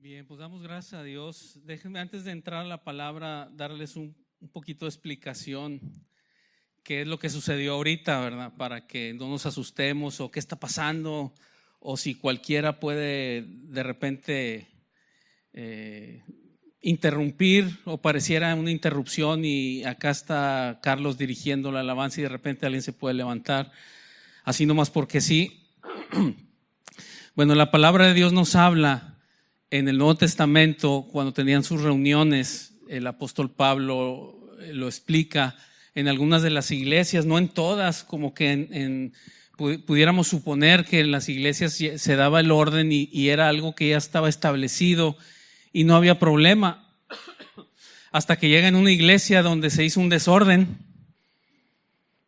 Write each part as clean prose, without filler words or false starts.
Bien, pues damos gracias a Dios. Déjenme antes de entrar a la palabra darles un poquito de explicación qué es lo que sucedió ahorita, ¿verdad? Para que no nos asustemos o qué está pasando o si cualquiera puede de repente interrumpir o pareciera una interrupción y acá está Carlos dirigiendo la alabanza y de repente alguien se puede levantar así nomás porque sí. Bueno, la palabra de Dios nos habla en el Nuevo Testamento, cuando tenían sus reuniones, el apóstol Pablo lo explica en algunas de las iglesias, no en todas, como que pudiéramos suponer que en las iglesias se daba el orden y era algo que ya estaba establecido y no había problema, hasta que llega en una iglesia donde se hizo un desorden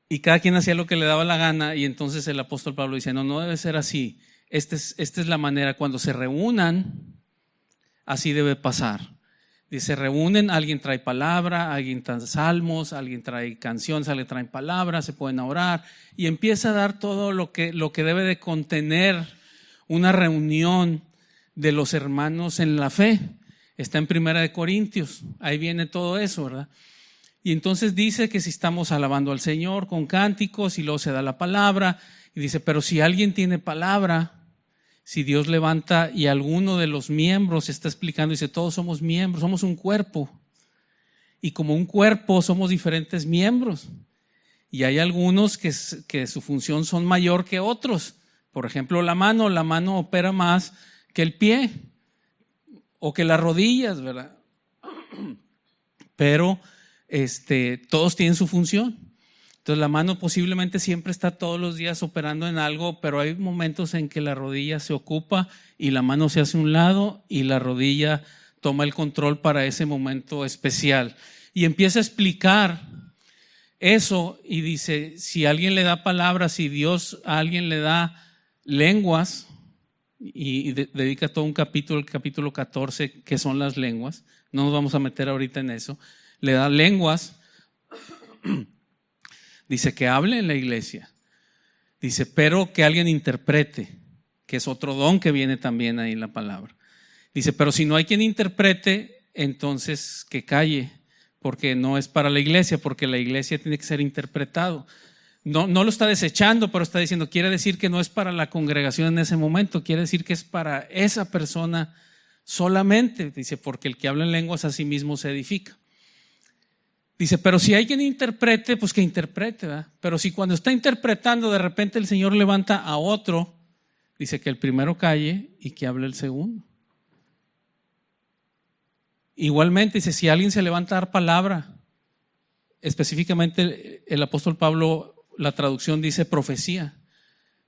y cada quien hacía lo que le daba la gana, y entonces el apóstol Pablo dice, no debe ser así, esta es la manera, cuando se reúnan, así debe pasar. Dice, se reúnen, alguien trae palabra, alguien trae salmos, alguien trae canciones, alguien trae palabras, se pueden orar y empieza a dar todo lo que debe de contener una reunión de los hermanos en la fe. Está en 1 Corintios, ahí viene todo eso, ¿verdad? Y entonces dice que si estamos alabando al Señor con cánticos y luego se da la palabra y dice, pero si alguien tiene palabra, si Dios levanta y alguno de los miembros está explicando, dice, todos somos miembros, somos un cuerpo. Y como un cuerpo somos diferentes miembros. Y hay algunos que su función son mayor que otros. Por ejemplo, la mano opera más que el pie o que las rodillas, ¿verdad? Pero todos tienen su función. Entonces la mano posiblemente siempre está todos los días operando en algo, pero hay momentos en que la rodilla se ocupa y la mano se hace a un lado y la rodilla toma el control para ese momento especial. Y empieza a explicar eso y dice, si alguien le da palabras, si Dios a alguien le da lenguas, y dedica todo un capítulo, el capítulo 14, que son las lenguas, no nos vamos a meter ahorita en eso, le da lenguas. Dice que hable en la iglesia. Dice, pero que alguien interprete, que es otro don que viene también ahí en la palabra. Dice, pero si no hay quien interprete, entonces que calle, porque no es para la iglesia, porque la iglesia tiene que ser interpretado. No lo está desechando, pero está diciendo, quiere decir que no es para la congregación en ese momento, quiere decir que es para esa persona solamente. Dice, porque el que habla en lenguas a sí mismo se edifica. Dice, pero si hay quien interprete, pues que interprete, ¿verdad? Pero si cuando está interpretando de repente el Señor levanta a otro, dice que el primero calle y que hable el segundo. Igualmente dice, si alguien se levanta a dar palabra, específicamente el apóstol Pablo, la traducción dice profecía.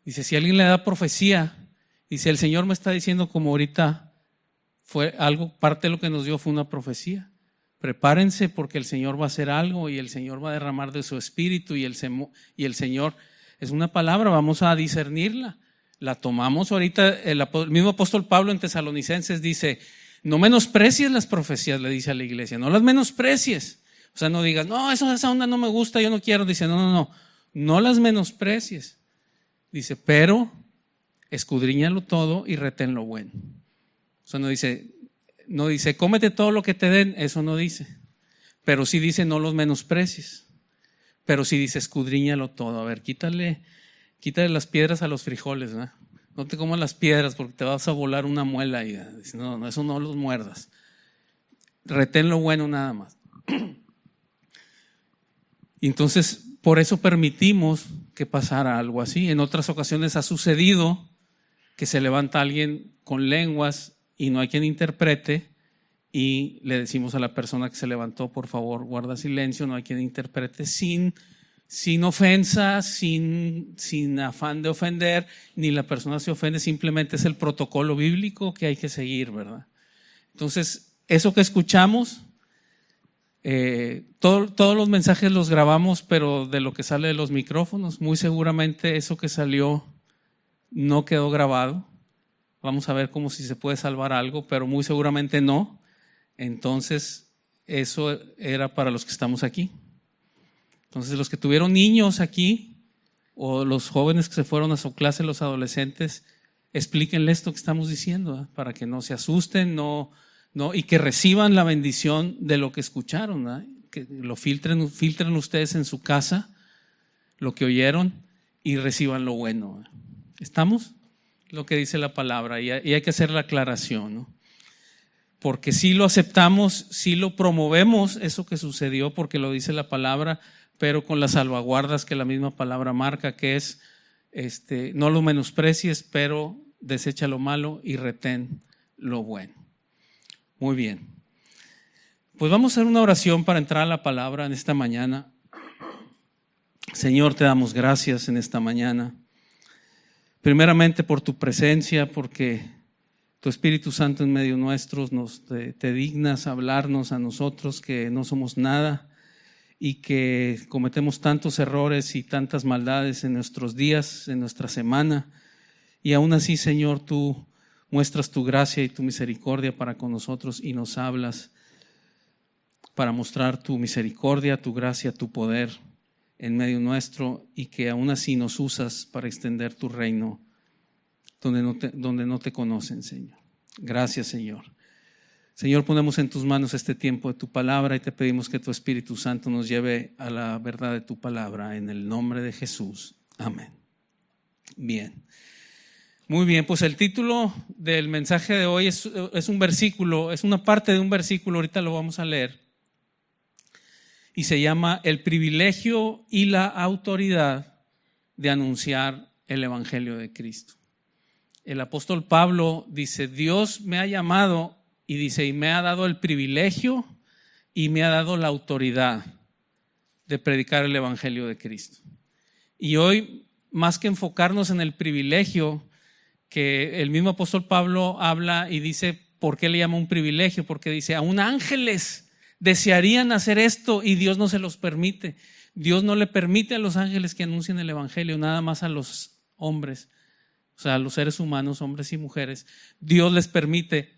Dice, si alguien le da profecía, dice, el Señor me está diciendo como ahorita fue algo, parte de lo que nos dio fue una profecía. Prepárense porque el Señor va a hacer algo y el Señor va a derramar de su espíritu y el Señor es una palabra, vamos a discernirla. La tomamos ahorita, el mismo apóstol Pablo en Tesalonicenses dice, no menosprecies las profecías, le dice a la iglesia, no las menosprecies. O sea, no digas, no, esa onda no me gusta, yo no quiero. Dice, no las menosprecies. Dice, pero escudriñalo todo y retén lo bueno. O sea, no dice, cómete todo lo que te den, eso no dice. Pero sí dice, no los menosprecies. Pero sí dice, escudriñalo todo. A ver, quítale las piedras a los frijoles, ¿no? No te comas las piedras porque te vas a volar una muela. Y dice, no, eso no los muerdas. Retén lo bueno nada más. Y entonces, por eso permitimos que pasara algo así. En otras ocasiones ha sucedido que se levanta alguien con lenguas y no hay quien interprete y le decimos a la persona que se levantó, por favor, guarda silencio, no hay quien interprete sin ofensa, sin afán de ofender, ni la persona se ofende, simplemente es el protocolo bíblico que hay que seguir, ¿verdad? Entonces, eso que escuchamos, todos los mensajes los grabamos, pero de lo que sale de los micrófonos, muy seguramente eso que salió no quedó grabado. Vamos a ver cómo si se puede salvar algo, pero muy seguramente no. Entonces, eso era para los que estamos aquí. Entonces, los que tuvieron niños aquí, o los jóvenes que se fueron a su clase, los adolescentes, explíquenle esto que estamos diciendo, para que no se asusten, y que reciban la bendición de lo que escucharon, ¿verdad? Que lo filtren ustedes en su casa, lo que oyeron, y reciban lo bueno, ¿verdad? ¿Estamos? Lo que dice la palabra, y hay que hacer la aclaración, ¿no? Porque si lo aceptamos, si lo promovemos, eso que sucedió, porque lo dice la palabra, pero con las salvaguardas que la misma palabra marca, que es, no lo menosprecies, pero desecha lo malo y retén lo bueno. Muy bien. Pues vamos a hacer una oración para entrar a la palabra en esta mañana. Señor, te damos gracias en esta mañana. Primeramente por tu presencia, porque tu Espíritu Santo en medio nuestros te dignas hablarnos a nosotros que no somos nada y que cometemos tantos errores y tantas maldades en nuestros días, en nuestra semana. Y aún así, Señor, tú muestras tu gracia y tu misericordia para con nosotros y nos hablas para mostrar tu misericordia, tu gracia, tu poder en medio nuestro, y que aún así nos usas para extender tu reino donde no te conocen, Señor. Gracias, Señor. Señor, ponemos en tus manos este tiempo de tu palabra y te pedimos que tu Espíritu Santo nos lleve a la verdad de tu palabra, en el nombre de Jesús. Amén. Bien. Muy bien, pues el título del mensaje de hoy es un versículo, es una parte de un versículo, ahorita lo vamos a leer, y se llama El privilegio y la autoridad de anunciar el Evangelio de Cristo. El apóstol Pablo dice, Dios me ha llamado y dice, y me ha dado el privilegio y me ha dado la autoridad de predicar el Evangelio de Cristo. Y hoy, más que enfocarnos en el privilegio, que el mismo apóstol Pablo habla y dice, ¿por qué le llama un privilegio? Porque dice, aún ángeles desearían hacer esto y Dios no se los permite. Dios no le permite a los ángeles que anuncien el Evangelio, nada más a los hombres, o sea, a los seres humanos, hombres y mujeres. Dios les permite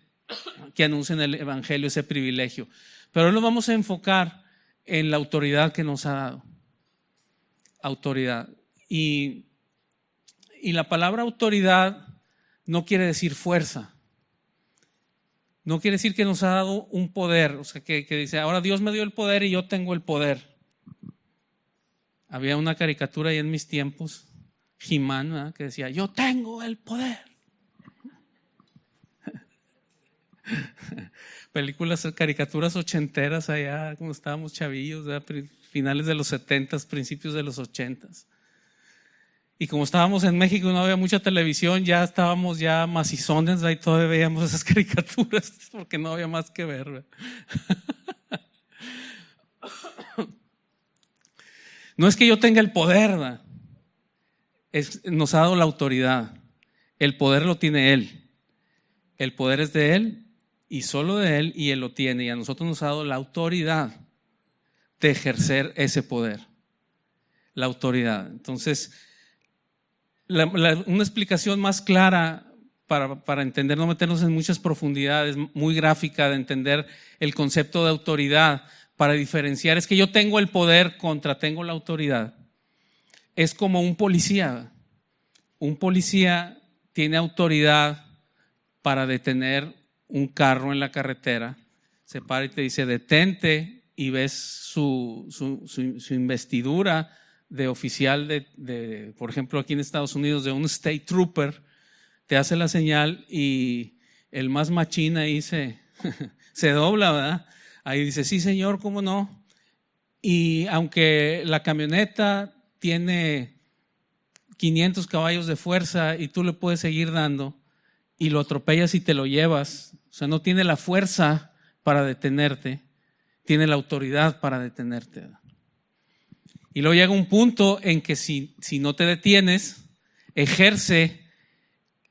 que anuncien el Evangelio, ese privilegio. Pero hoy lo vamos a enfocar en la autoridad que nos ha dado. Autoridad. Y la palabra autoridad no quiere decir fuerza. No quiere decir que nos ha dado un poder, o sea, que dice, ahora Dios me dio el poder y yo tengo el poder. Había una caricatura ahí en mis tiempos, He-Man, ¿verdad?, que decía, yo tengo el poder. Películas, caricaturas ochenteras allá, como estábamos chavillos, ¿verdad?, finales de los 70s, principios de los 80s. Y como estábamos en México y no había mucha televisión, ya estábamos ya macizones, ahí todavía veíamos esas caricaturas porque no había más que ver, ¿verdad? No es que yo tenga el poder, ¿verdad? Nos ha dado la autoridad. El poder lo tiene Él. El poder es de Él y solo de Él, y Él lo tiene. Y a nosotros nos ha dado la autoridad de ejercer ese poder. La autoridad. Entonces, una explicación más clara para entender, no meternos en muchas profundidades, muy gráfica de entender el concepto de autoridad, para diferenciar, es que yo tengo el poder contra tengo la autoridad. Es como un policía. Un policía tiene autoridad para detener un carro en la carretera, se para y te dice detente, y ves su investidura de oficial por ejemplo, aquí en Estados Unidos, de un state trooper, te hace la señal y el más machín ahí se dobla, ¿verdad? Ahí dice, sí señor, ¿cómo no? Y aunque la camioneta tiene 500 caballos de fuerza y tú le puedes seguir dando y lo atropellas y te lo llevas, o sea, no tiene la fuerza para detenerte, tiene la autoridad para detenerte, ¿verdad? Y luego llega un punto en que si no te detienes, ejerce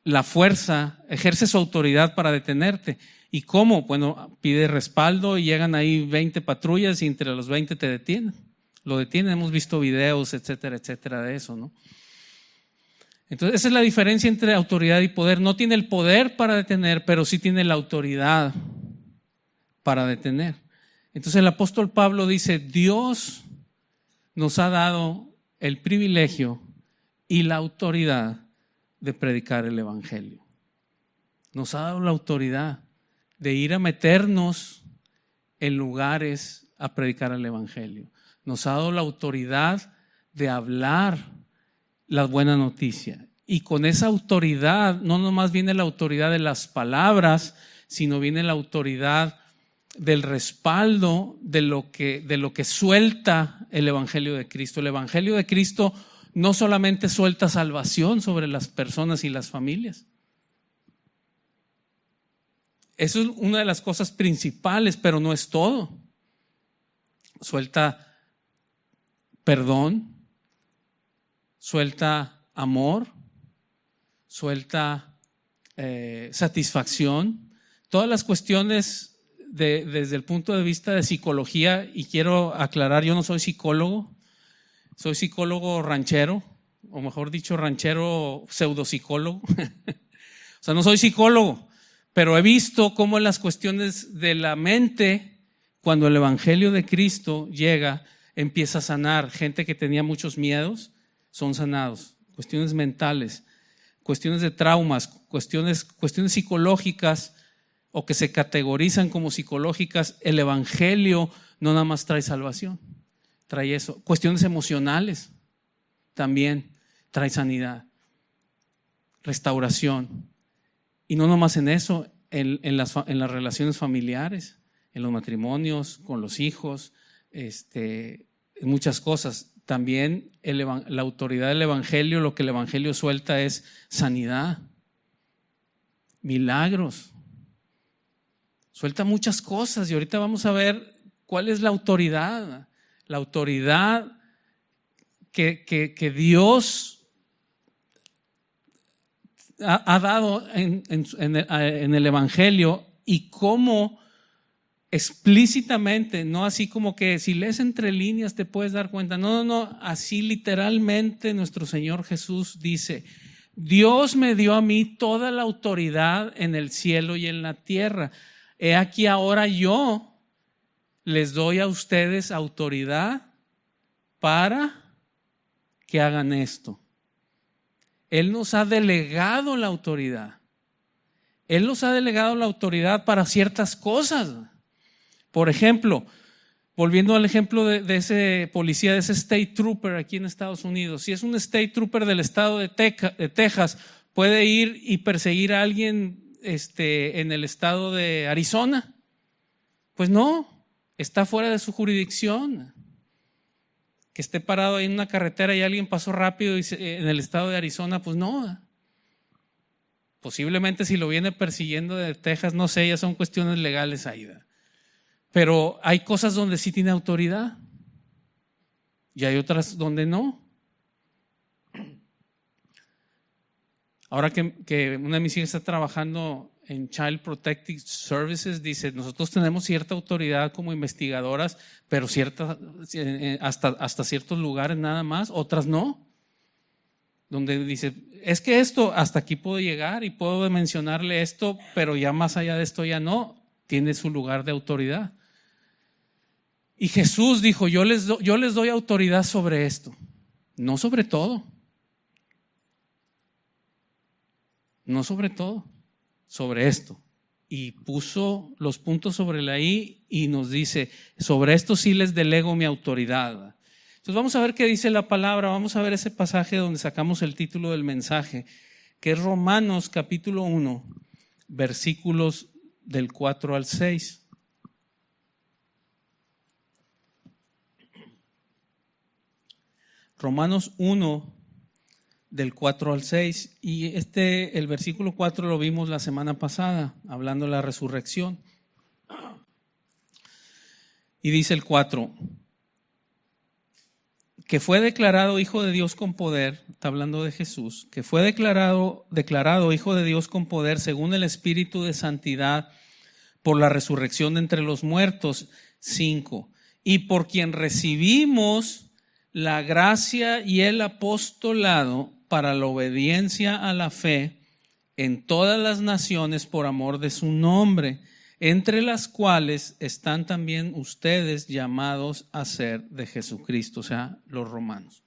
la fuerza, ejerce su autoridad para detenerte. ¿Y cómo? Bueno, pide respaldo y llegan ahí 20 patrullas y entre los 20 te detienen. Lo detienen, hemos visto videos, etcétera, etcétera de eso, ¿no? Entonces, esa es la diferencia entre autoridad y poder. No tiene el poder para detener, pero sí tiene la autoridad para detener. Entonces, el apóstol Pablo dice, Dios nos ha dado el privilegio y la autoridad de predicar el evangelio. Nos ha dado la autoridad de ir a meternos en lugares a predicar el evangelio. Nos ha dado la autoridad de hablar la buena noticia. Y con esa autoridad, no nomás viene la autoridad de las palabras, sino viene la autoridad del respaldo de lo que suelta el evangelio de Cristo. El evangelio de Cristo no solamente suelta salvación sobre las personas y las familias. Eso es una de las cosas principales, pero no es todo. Suelta perdón, suelta amor, suelta satisfacción. Todas las cuestiones desde el punto de vista de psicología, y quiero aclarar, yo no soy psicólogo, soy psicólogo ranchero, o mejor dicho, ranchero pseudopsicólogo. O sea, no soy psicólogo, pero he visto cómo las cuestiones de la mente, cuando el evangelio de Cristo llega, empieza a sanar. Gente que tenía muchos miedos son sanados. Cuestiones mentales, cuestiones de traumas, cuestiones psicológicas o que se categorizan como psicológicas. El evangelio no nada más trae salvación, trae eso. Cuestiones emocionales también trae sanidad, restauración. Y no nomás en eso, en las relaciones familiares, en los matrimonios, con los hijos, en muchas cosas. También la autoridad del evangelio, lo que el evangelio suelta es sanidad, milagros. Suelta muchas cosas y ahorita vamos a ver cuál es la autoridad. La autoridad que Dios ha dado en el evangelio, y cómo explícitamente, no así como que si lees entre líneas te puedes dar cuenta. No, así literalmente nuestro Señor Jesús dice: Dios me dio a mí toda la autoridad en el cielo y en la tierra. He aquí ahora yo les doy a ustedes autoridad para que hagan esto. Él nos ha delegado la autoridad. Él nos ha delegado la autoridad para ciertas cosas. Por ejemplo, volviendo al ejemplo de ese policía, de ese State Trooper aquí en Estados Unidos. Si es un State Trooper del estado de Texas, ¿puede ir y perseguir a alguien en el estado de Arizona? Pues no, está fuera de su jurisdicción. Que esté parado ahí en una carretera y alguien pasó rápido en el estado de Arizona, pues no. Posiblemente si lo viene persiguiendo de Texas, no sé, ya son cuestiones legales ahí. Pero hay cosas donde sí tiene autoridad y hay otras donde no. Ahora que una de mis hijas está trabajando en Child Protective Services, dice: nosotros tenemos cierta autoridad como investigadoras, pero hasta ciertos lugares nada más, otras no. Donde dice: es que esto, hasta aquí puedo llegar y puedo mencionarle esto, pero ya más allá de esto ya no, tiene su lugar de autoridad. Y Jesús dijo: yo les doy autoridad sobre esto, no sobre todo. No sobre todo, sobre esto. Y puso los puntos sobre la I y nos dice: sobre esto sí les delego mi autoridad. Entonces vamos a ver qué dice la palabra. Vamos a ver ese pasaje donde sacamos el título del mensaje, que es Romanos capítulo 1, versículos del 4 al 6. Romanos 1, del 4 al 6, y el versículo 4 lo vimos la semana pasada, hablando de la resurrección. Y dice el 4, que fue declarado Hijo de Dios con poder, está hablando de Jesús, que fue declarado Hijo de Dios con poder según el Espíritu de Santidad por la resurrección de entre los muertos. 5, y por quien recibimos la gracia y el apostolado para la obediencia a la fe en todas las naciones por amor de su nombre, entre las cuales están también ustedes llamados a ser de Jesucristo, o sea, los romanos.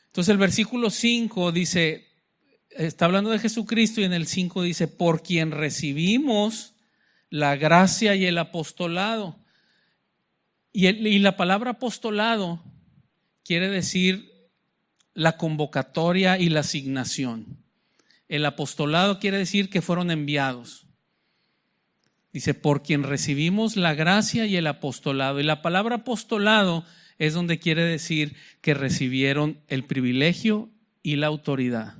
Entonces el versículo 5 dice: está hablando de Jesucristo y en el 5 dice, por quien recibimos la gracia y el apostolado. Y la palabra apostolado quiere decir la convocatoria y la asignación. El apostolado quiere decir que fueron enviados. Dice, por quien recibimos la gracia y el apostolado. Y la palabra apostolado es donde quiere decir que recibieron el privilegio y la autoridad.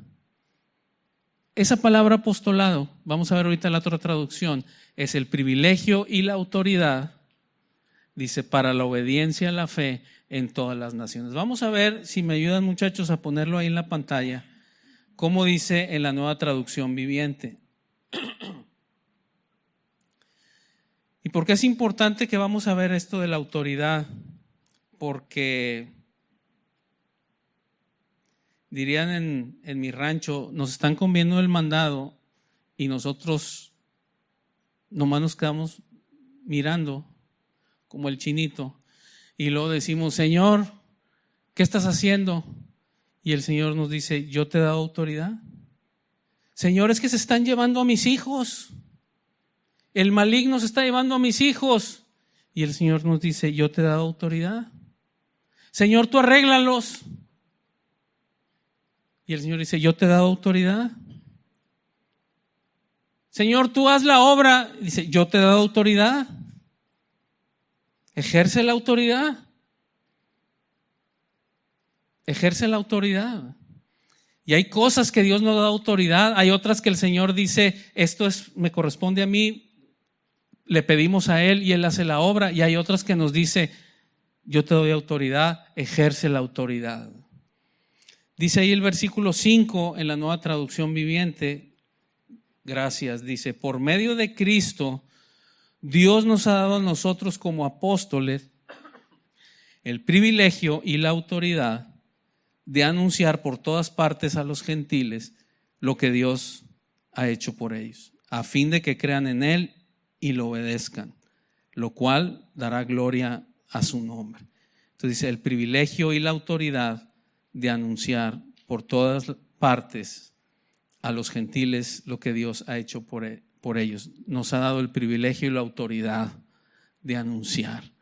Esa palabra apostolado, vamos a ver ahorita la otra traducción, es el privilegio y la autoridad, dice, para la obediencia a la fe en todas las naciones. Vamos a ver, si me ayudan muchachos a ponerlo ahí en la pantalla, cómo dice en la Nueva Traducción Viviente. ¿Y por qué es importante que vamos a ver esto de la autoridad? Porque dirían en mi rancho, nos están comiendo el mandado y nosotros nomás nos quedamos mirando como el chinito y luego decimos, Señor, ¿qué estás haciendo? Y el Señor nos dice, yo te he dado autoridad. Señor, es que se están llevando a mis hijos. El maligno se está llevando a mis hijos. Y el Señor nos dice, yo te he dado autoridad. Señor, tú arréglalos. Y el Señor dice, yo te he dado autoridad. Señor, tú haz la obra. Dice, yo te he dado autoridad. Ejerce la autoridad. Ejerce la autoridad. Y hay cosas que Dios nos da autoridad. Hay otras que el Señor dice, esto me corresponde a mí. Le pedimos a Él y Él hace la obra. Y hay otras que nos dice, yo te doy autoridad, ejerce la autoridad. Dice ahí el versículo 5 en la Nueva Traducción Viviente, gracias, dice, por medio de Cristo, Dios nos ha dado a nosotros como apóstoles el privilegio y la autoridad de anunciar por todas partes a los gentiles lo que Dios ha hecho por ellos, a fin de que crean en Él y lo obedezcan, lo cual dará gloria a su nombre. Entonces dice, el privilegio y la autoridad de anunciar por todas partes a los gentiles lo que Dios ha hecho por ellos. Nos ha dado el privilegio y la autoridad de anunciar.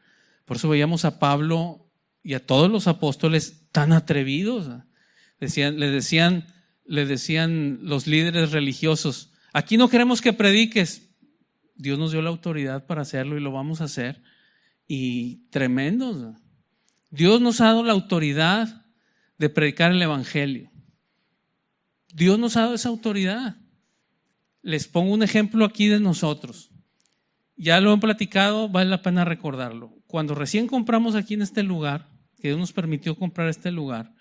Por eso veíamos a Pablo y a todos los apóstoles tan atrevidos. Le decían los líderes religiosos, aquí no queremos que prediques. Dios nos dio la autoridad para hacerlo y lo vamos a hacer. Y tremendos. Dios nos ha dado la autoridad de predicar el evangelio. Dios nos ha dado esa autoridad. Les pongo un ejemplo aquí de nosotros. Ya lo han platicado, vale la pena recordarlo. Cuando recién compramos aquí en este lugar, que Dios nos permitió comprar este lugar,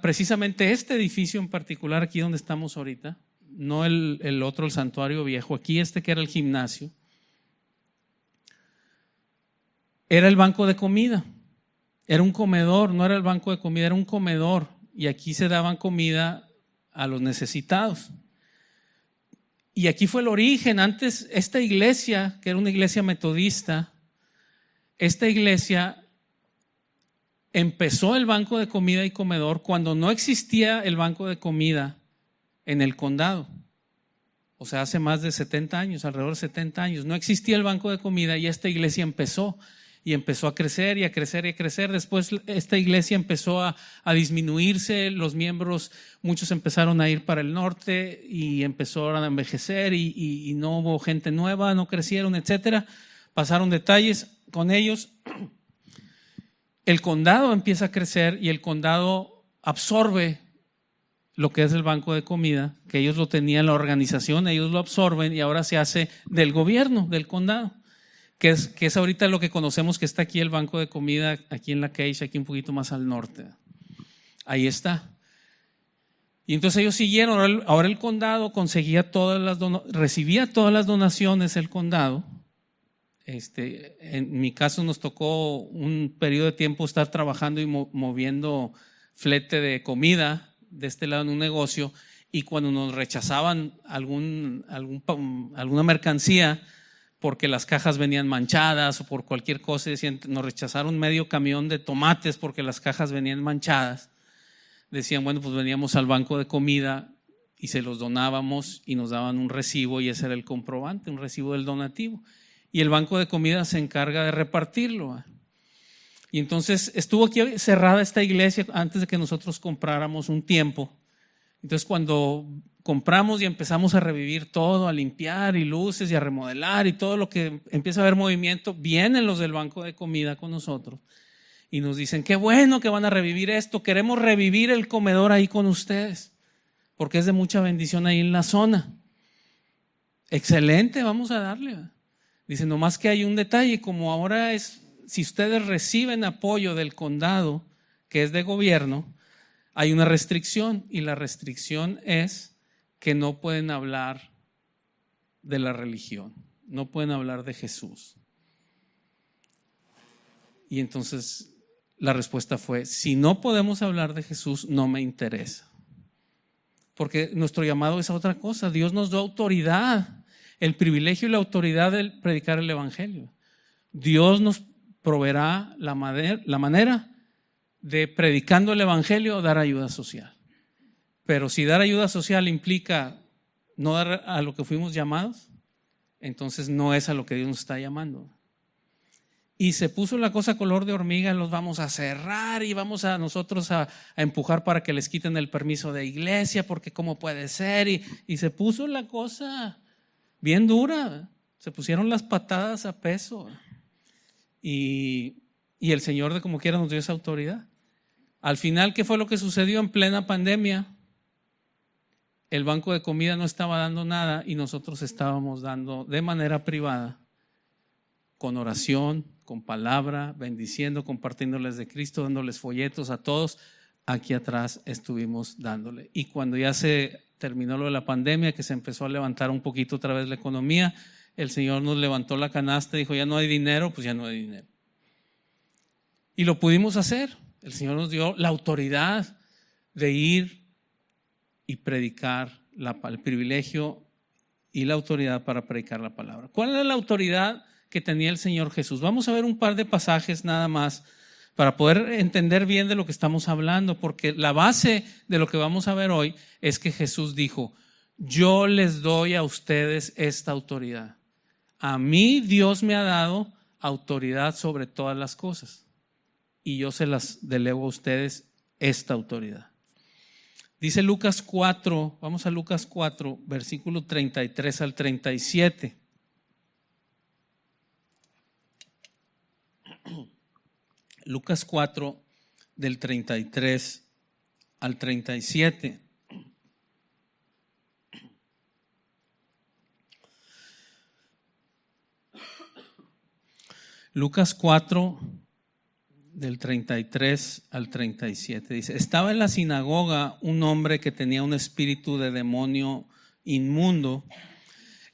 precisamente este edificio en particular, aquí donde estamos ahorita, no el otro, el santuario viejo, aquí que era el gimnasio, era el banco de comida. Era un comedor, no era el banco de comida, era un comedor. Y aquí se daban comida a los necesitados. Y aquí fue el origen. Antes, esta iglesia, que era una iglesia metodista, esta iglesia empezó el banco de comida y comedor cuando no existía el banco de comida en el condado. O sea, hace más de 70 años, alrededor de 70 años. No existía el banco de comida y esta iglesia empezó. Y empezó a crecer y a crecer y a crecer. Después esta iglesia empezó a disminuirse, los miembros, muchos empezaron a ir para el norte y empezaron a envejecer y no hubo gente nueva, no crecieron, etcétera. Pasaron detalles con ellos. El condado empieza a crecer y el condado absorbe lo que es el banco de comida, que ellos lo tenían, la organización, ellos lo absorben y ahora se hace del gobierno, del condado. Que es ahorita lo que conocemos, que está aquí el banco de comida, aquí en la Cage, aquí un poquito más al norte. Ahí está. Y entonces ellos siguieron. Ahora el condado recibía todas las donaciones, el condado. En mi caso nos tocó un periodo de tiempo estar trabajando y moviendo flete de comida de este lado en un negocio, y cuando nos rechazaban alguna mercancía, porque las cajas venían manchadas o por cualquier cosa, decían, nos rechazaron medio camión de tomates porque las cajas venían manchadas. decían, bueno, pues veníamos al banco de comida y se los donábamos y nos daban un recibo y ese era el comprobante, un recibo del donativo. Y el banco de comida se encarga de repartirlo. Y entonces estuvo aquí cerrada esta iglesia antes de que nosotros compráramos un tiempo. Entonces cuando compramos y empezamos a revivir todo, a limpiar y luces y a remodelar y todo lo que empieza a haber movimiento, vienen los del banco de comida con nosotros y nos dicen, qué bueno que van a revivir esto, queremos revivir el comedor ahí con ustedes, porque es de mucha bendición ahí en la zona. Excelente, vamos a darle. Dicen, nomás que hay un detalle, como ahora es, si ustedes reciben apoyo del condado, que es de gobierno, hay una restricción y la restricción es que no pueden hablar de la religión, no pueden hablar de Jesús. Y entonces la respuesta fue, si no podemos hablar de Jesús, no me interesa. Porque nuestro llamado es a otra cosa. Dios nos da autoridad, el privilegio y la autoridad de predicar el evangelio. Dios nos proveerá la manera de, predicando el evangelio, dar ayuda social. Pero si dar ayuda social implica no dar a lo que fuimos llamados, entonces no es a lo que Dios nos está llamando. Y se puso la cosa color de hormiga, los vamos a cerrar y vamos a nosotros a empujar para que les quiten el permiso de iglesia, porque cómo puede ser. Y se puso la cosa bien dura, se pusieron las patadas a peso. Y el Señor de como quiera nos dio esa autoridad. Al final, ¿qué fue lo que sucedió en plena pandemia? El banco de comida no estaba dando nada y nosotros estábamos dando de manera privada, con oración, con palabra, bendiciendo, compartiéndoles de Cristo, dándoles folletos a todos. Aquí atrás estuvimos dándole. Y cuando ya se terminó lo de la pandemia, que se empezó a levantar un poquito otra vez la economía, el Señor nos levantó la canasta y dijo, ya no hay dinero, pues ya no hay dinero. Y lo pudimos hacer. El Señor nos dio la autoridad de ir y predicar el privilegio y la autoridad para predicar la palabra. ¿Cuál era la autoridad que tenía el Señor Jesús? Vamos a ver un par de pasajes nada más para poder entender bien de lo que estamos hablando, porque la base de lo que vamos a ver hoy es que Jesús dijo, yo les doy a ustedes esta autoridad. A mí Dios me ha dado autoridad sobre todas las cosas y yo se las delego a ustedes esta autoridad. Dice Lucas 4, vamos a Lucas 4, versículo 33 al 37. Lucas 4, del 33 al 37. Lucas 4, del 33 al 37. Dice, estaba en la sinagoga un hombre que tenía un espíritu de demonio inmundo,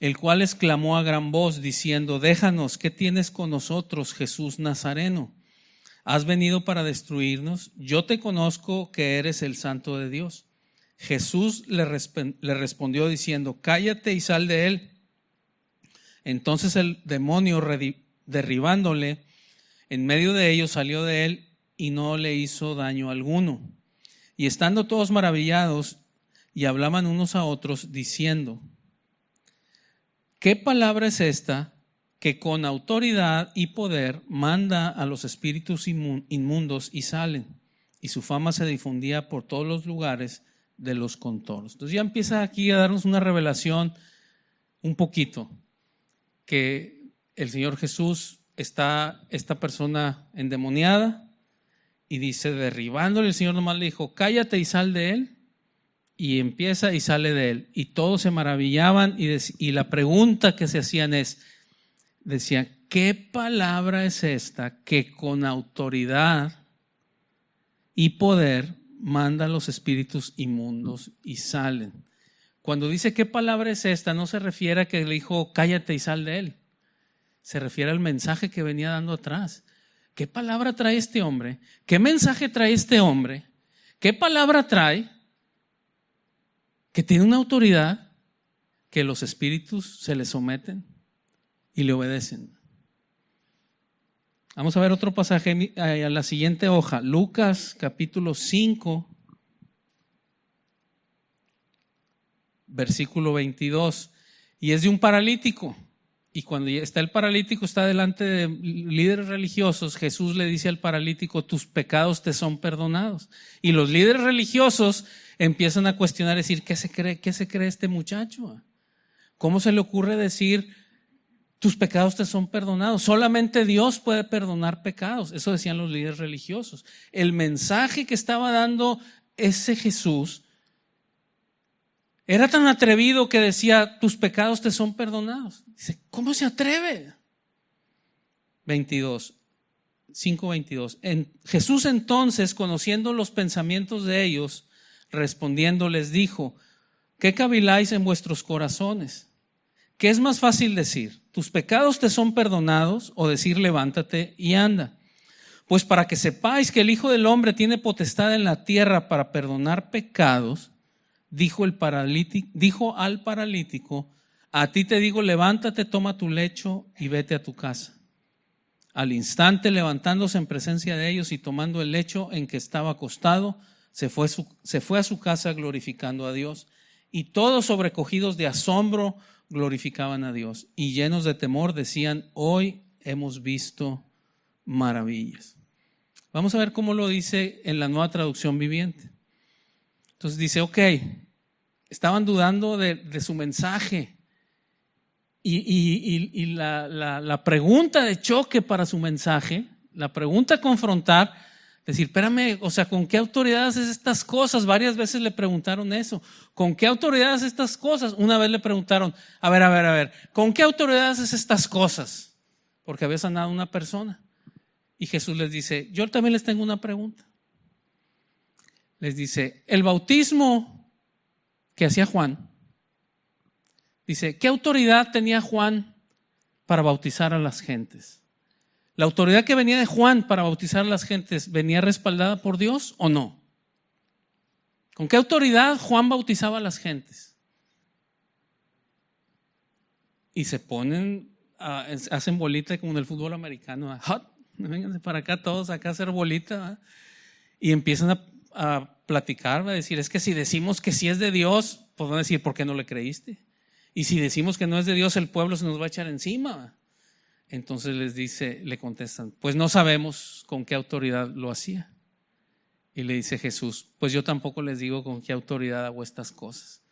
el cual exclamó a gran voz diciendo, déjanos, ¿qué tienes con nosotros, Jesús Nazareno? ¿Has venido para destruirnos? Yo te conozco que eres el Santo de Dios. Jesús le respondió diciendo, cállate y sal de él. Entonces el demonio, derribándole, en medio de ellos salió de él y no le hizo daño alguno. Y estando todos maravillados y hablaban unos a otros diciendo, ¿qué palabra es esta que con autoridad y poder manda a los espíritus inmundos y salen? Y su fama se difundía por todos los lugares de los contornos. Entonces ya empieza aquí a darnos una revelación un poquito, que el Señor Jesús está esta persona endemoniada y dice, derribándole, el Señor nomás le dijo, cállate y sal de él, y empieza y sale de él. Y todos se maravillaban y la pregunta que se hacían decían, ¿qué palabra es esta que con autoridad y poder manda a los espíritus inmundos y salen? Cuando dice ¿qué palabra es esta? No se refiere a que le dijo, cállate y sal de él. Se refiere al mensaje que venía dando atrás. ¿Qué palabra trae este hombre? ¿Qué mensaje trae este hombre? ¿Qué palabra trae? Que tiene una autoridad que los espíritus se le someten y le obedecen. Vamos a ver otro pasaje a la siguiente hoja. Lucas capítulo 5, versículo 22, y es de un paralítico. Y cuando está el paralítico, está delante de líderes religiosos, Jesús le dice al paralítico, tus pecados te son perdonados. Y los líderes religiosos empiezan a cuestionar, decir, ¿qué se cree este muchacho? ¿Cómo se le ocurre decir, tus pecados te son perdonados? Solamente Dios puede perdonar pecados. Eso decían los líderes religiosos. El mensaje que estaba dando ese Jesús era tan atrevido que decía, tus pecados te son perdonados. Dice, ¿cómo se atreve? 5:22. Jesús entonces, conociendo los pensamientos de ellos, respondiendo les dijo, ¿qué caviláis en vuestros corazones? ¿Qué es más fácil decir? ¿Tus pecados te son perdonados? O decir, levántate y anda. Pues para que sepáis que el Hijo del Hombre tiene potestad en la tierra para perdonar pecados, dijo al paralítico, a ti te digo, levántate, toma tu lecho y vete a tu casa. Al instante, levantándose en presencia de ellos y tomando el lecho en que estaba acostado, se fue a su casa glorificando a Dios. Y todos, sobrecogidos de asombro, glorificaban a Dios. Y llenos de temor decían, hoy hemos visto maravillas. Vamos a ver cómo lo dice en la Nueva Traducción Viviente. Entonces dice, ok, estaban dudando de su mensaje. Y la pregunta de choque para su mensaje, la pregunta a confrontar, decir, espérame, o sea, ¿con qué autoridad haces estas cosas? Varias veces le preguntaron eso. ¿Con qué autoridad haces estas cosas? Una vez le preguntaron, a ver, ¿con qué autoridad haces estas cosas? Porque había sanado a una persona. Y Jesús les dice, yo también les tengo una pregunta. Les dice, el bautismo que hacía Juan, dice, ¿qué autoridad tenía Juan para bautizar a las gentes? ¿La autoridad que venía de Juan para bautizar a las gentes venía respaldada por Dios o no? ¿Con qué autoridad Juan bautizaba a las gentes? Y se ponen, hacen bolita como en el fútbol americano. Hot, vénganse para acá todos acá a hacer bolita. ¿verdad? Y empiezan a platicar, a decir, es que si decimos que sí es de Dios, pues van a decir, ¿por qué no le creíste? Y si decimos que no es de Dios, el pueblo se nos va a echar encima. Entonces le contestan, pues no sabemos con qué autoridad lo hacía. Y le dice Jesús, pues yo tampoco les digo con qué autoridad hago estas cosas.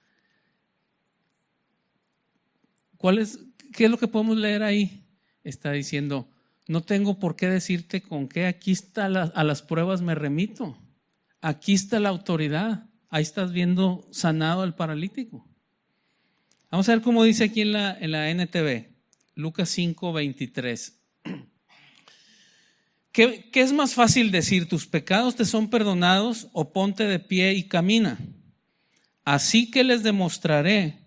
¿Qué es lo que podemos leer ahí? Está diciendo, no tengo por qué decirte con qué, aquí está a las pruebas me remito. Aquí está la autoridad. Ahí estás viendo sanado al paralítico. Vamos a ver cómo dice aquí en la NTV, Lucas 5:23. ¿Qué es más fácil decir? ¿Tus pecados te son perdonados o ponte de pie y camina? Así que les demostraré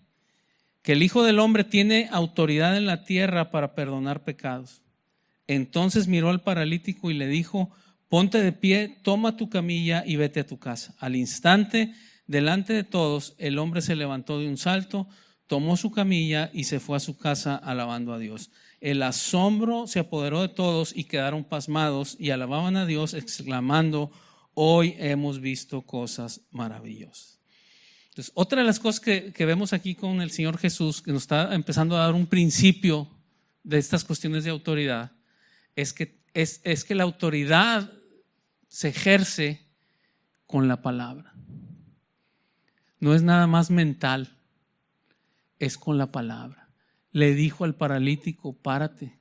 que el Hijo del Hombre tiene autoridad en la tierra para perdonar pecados. Entonces miró al paralítico y le dijo, ponte de pie, toma tu camilla y vete a tu casa. Al instante, delante de todos, el hombre se levantó de un salto, tomó su camilla y se fue a su casa alabando a Dios. El asombro se apoderó de todos y quedaron pasmados y alababan a Dios exclamando, hoy hemos visto cosas maravillosas. Entonces, otra de las cosas que vemos aquí con el Señor Jesús, que nos está empezando a dar un principio de estas cuestiones de autoridad, es que la autoridad se ejerce con la palabra. No es nada más mental, es con la palabra. Le dijo al paralítico, párate.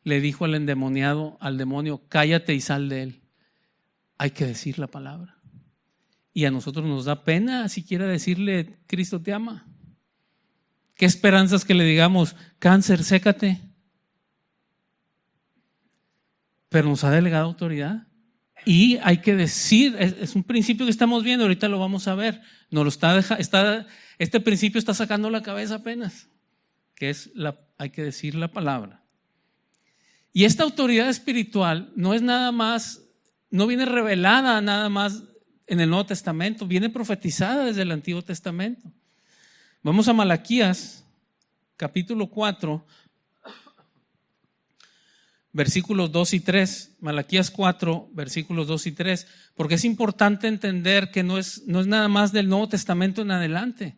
Le dijo al endemoniado, al demonio, cállate y sal de él. Hay que decir la palabra. Y a nosotros nos da pena siquiera decirle, Cristo te ama. ¿Qué esperanzas que le digamos, cáncer, sécate? Pero nos ha delegado autoridad. Y hay que decir, es un principio que estamos viendo, ahorita lo vamos a ver. Este principio está sacando la cabeza apenas, que es hay que decir la palabra. Y esta autoridad espiritual no es nada más, no viene revelada nada más en el Nuevo Testamento, viene profetizada desde el Antiguo Testamento. Vamos a Malaquías, capítulo 4, versículos 2 y 3, Malaquías 4, versículos 2 y 3, porque es importante entender que no es nada más del Nuevo Testamento en adelante.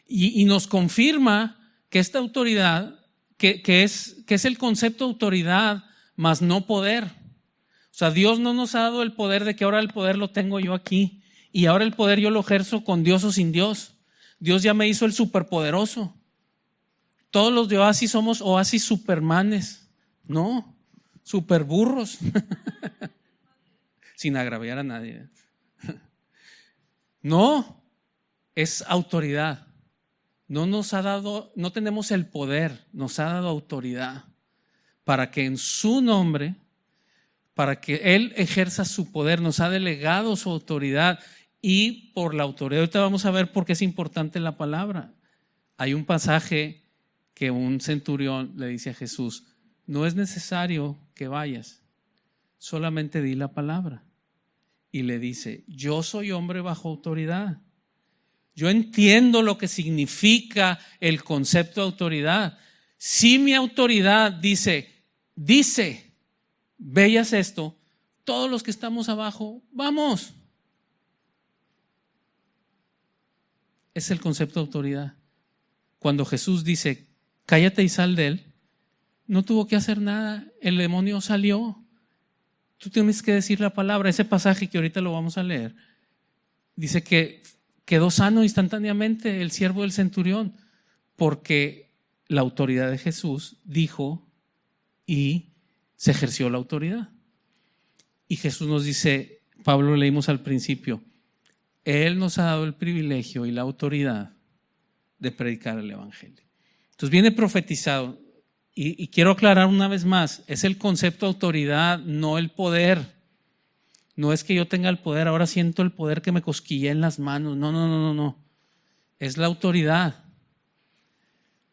Y nos confirma que esta autoridad, que es el concepto de autoridad, más no poder. O sea, Dios no nos ha dado el poder de que ahora el poder lo tengo yo aquí y ahora el poder yo lo ejerzo con Dios o sin Dios. Dios ya me hizo el superpoderoso. Todos los de Oasis somos Oasis supermanes. No, superburros. Sin agraviar a nadie. No, es autoridad. No tenemos el poder, nos ha dado autoridad para que en su nombre, para que Él ejerza su poder, nos ha delegado su autoridad y por la autoridad. Ahorita vamos a ver por qué es importante la palabra. Hay un pasaje que un centurión le dice a Jesús, no es necesario que vayas, solamente di la palabra. Y le dice, yo soy hombre bajo autoridad. Yo entiendo lo que significa el concepto de autoridad. Si mi autoridad dice, ve y haz esto, todos los que estamos abajo, vamos. Es el concepto de autoridad. Cuando Jesús dice, cállate y sal de él, no tuvo que hacer nada, el demonio salió. Tú tienes que decir la palabra. Ese pasaje que ahorita lo vamos a leer, dice que quedó sano instantáneamente el siervo del centurión, porque la autoridad de Jesús dijo y se ejerció la autoridad. Y Jesús nos dice, Pablo leímos al principio, Él nos ha dado el privilegio y la autoridad de predicar el evangelio. Entonces viene profetizado, y quiero aclarar una vez más, es el concepto de autoridad, no el poder. No es que yo tenga el poder, ahora siento el poder que me cosquillea en las manos. No. Es la autoridad.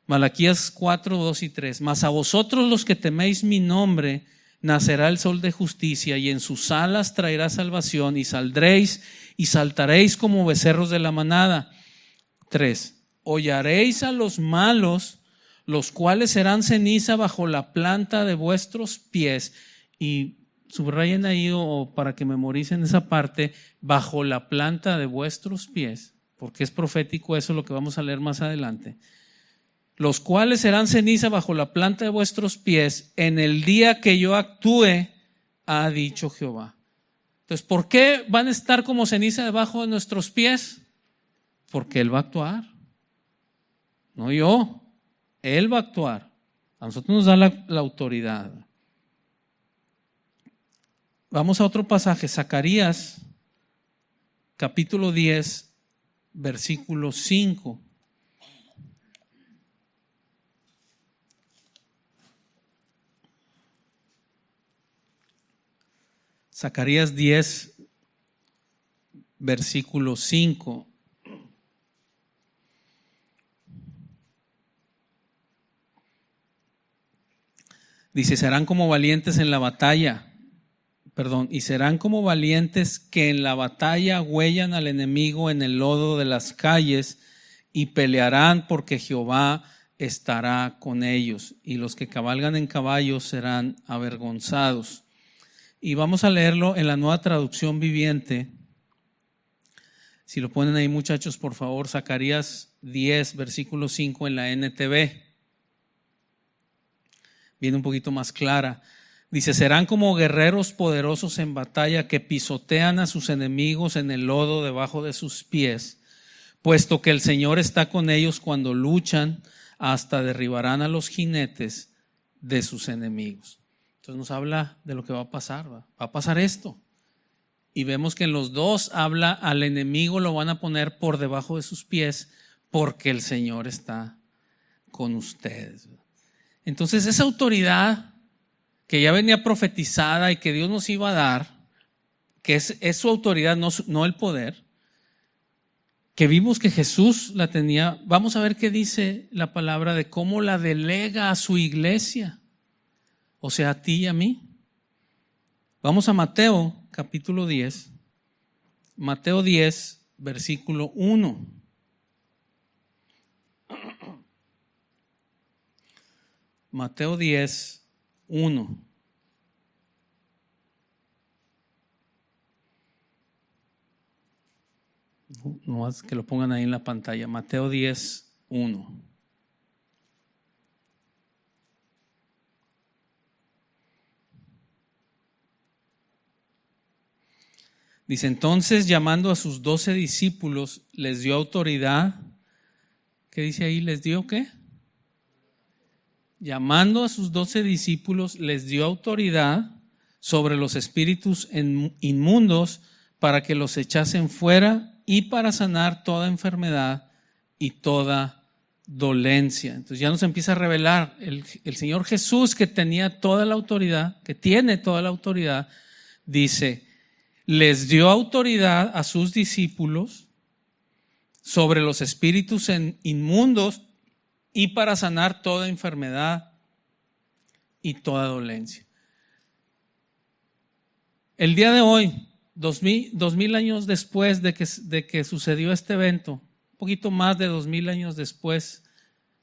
Malaquías 4, 2 y 3. Mas a vosotros los que teméis mi nombre, nacerá el sol de justicia y en sus alas traerá salvación y saldréis y saltaréis como becerros de la manada. 3. Hollaréis a los malos, los cuales serán ceniza bajo la planta de vuestros pies. Y subrayen ahí o para que memoricen esa parte, bajo la planta de vuestros pies, porque es profético eso lo que vamos a leer más adelante. Los cuales serán ceniza bajo la planta de vuestros pies en el día que yo actúe, ha dicho Jehová. Entonces, ¿por qué van a estar como ceniza debajo de nuestros pies? Porque Él va a actuar. No yo. Él va a actuar. A nosotros nos da la autoridad. Vamos a otro pasaje, Zacarías, capítulo 10, versículo 5. Zacarías 10, versículo 5. Dice, serán como valientes en la batalla. Y serán como valientes que en la batalla huellan al enemigo en el lodo de las calles y pelearán porque Jehová estará con ellos y los que cabalgan en caballos serán avergonzados. Y vamos a leerlo en la Nueva Traducción Viviente. Si lo ponen ahí muchachos, por favor, Zacarías 10, versículo 5 en la NTV. Viene un poquito más clara. Dice, serán como guerreros poderosos en batalla que pisotean a sus enemigos en el lodo debajo de sus pies, puesto que el Señor está con ellos cuando luchan, hasta derribarán a los jinetes de sus enemigos. Entonces nos habla de lo que va a pasar, va a pasar esto. Y vemos que en los dos habla al enemigo, lo van a poner por debajo de sus pies, porque el Señor está con ustedes. Entonces esa autoridad que ya venía profetizada y que Dios nos iba a dar, que es su autoridad, no el poder, que vimos que Jesús la tenía. Vamos a ver qué dice la palabra de cómo la delega a su iglesia, o sea, a ti y a mí. Vamos a Mateo capítulo 10, Mateo 10, versículo 1. Mateo 10, 1. No más que lo pongan ahí en la pantalla. Mateo 10, 1. Dice, entonces llamando a sus 12 discípulos, les dio autoridad. ¿Qué dice ahí? ¿Les dio qué? Llamando a sus 12 discípulos, les dio autoridad sobre los espíritus inmundos para que los echasen fuera y para sanar toda enfermedad y toda dolencia. Entonces ya nos empieza a revelar el Señor Jesús, que tenía toda la autoridad, que tiene toda la autoridad, dice, les dio autoridad a sus discípulos sobre los espíritus inmundos y para sanar toda enfermedad y toda dolencia. El día de hoy, 2000 años después de que sucedió este evento, un poquito más de 2000 años después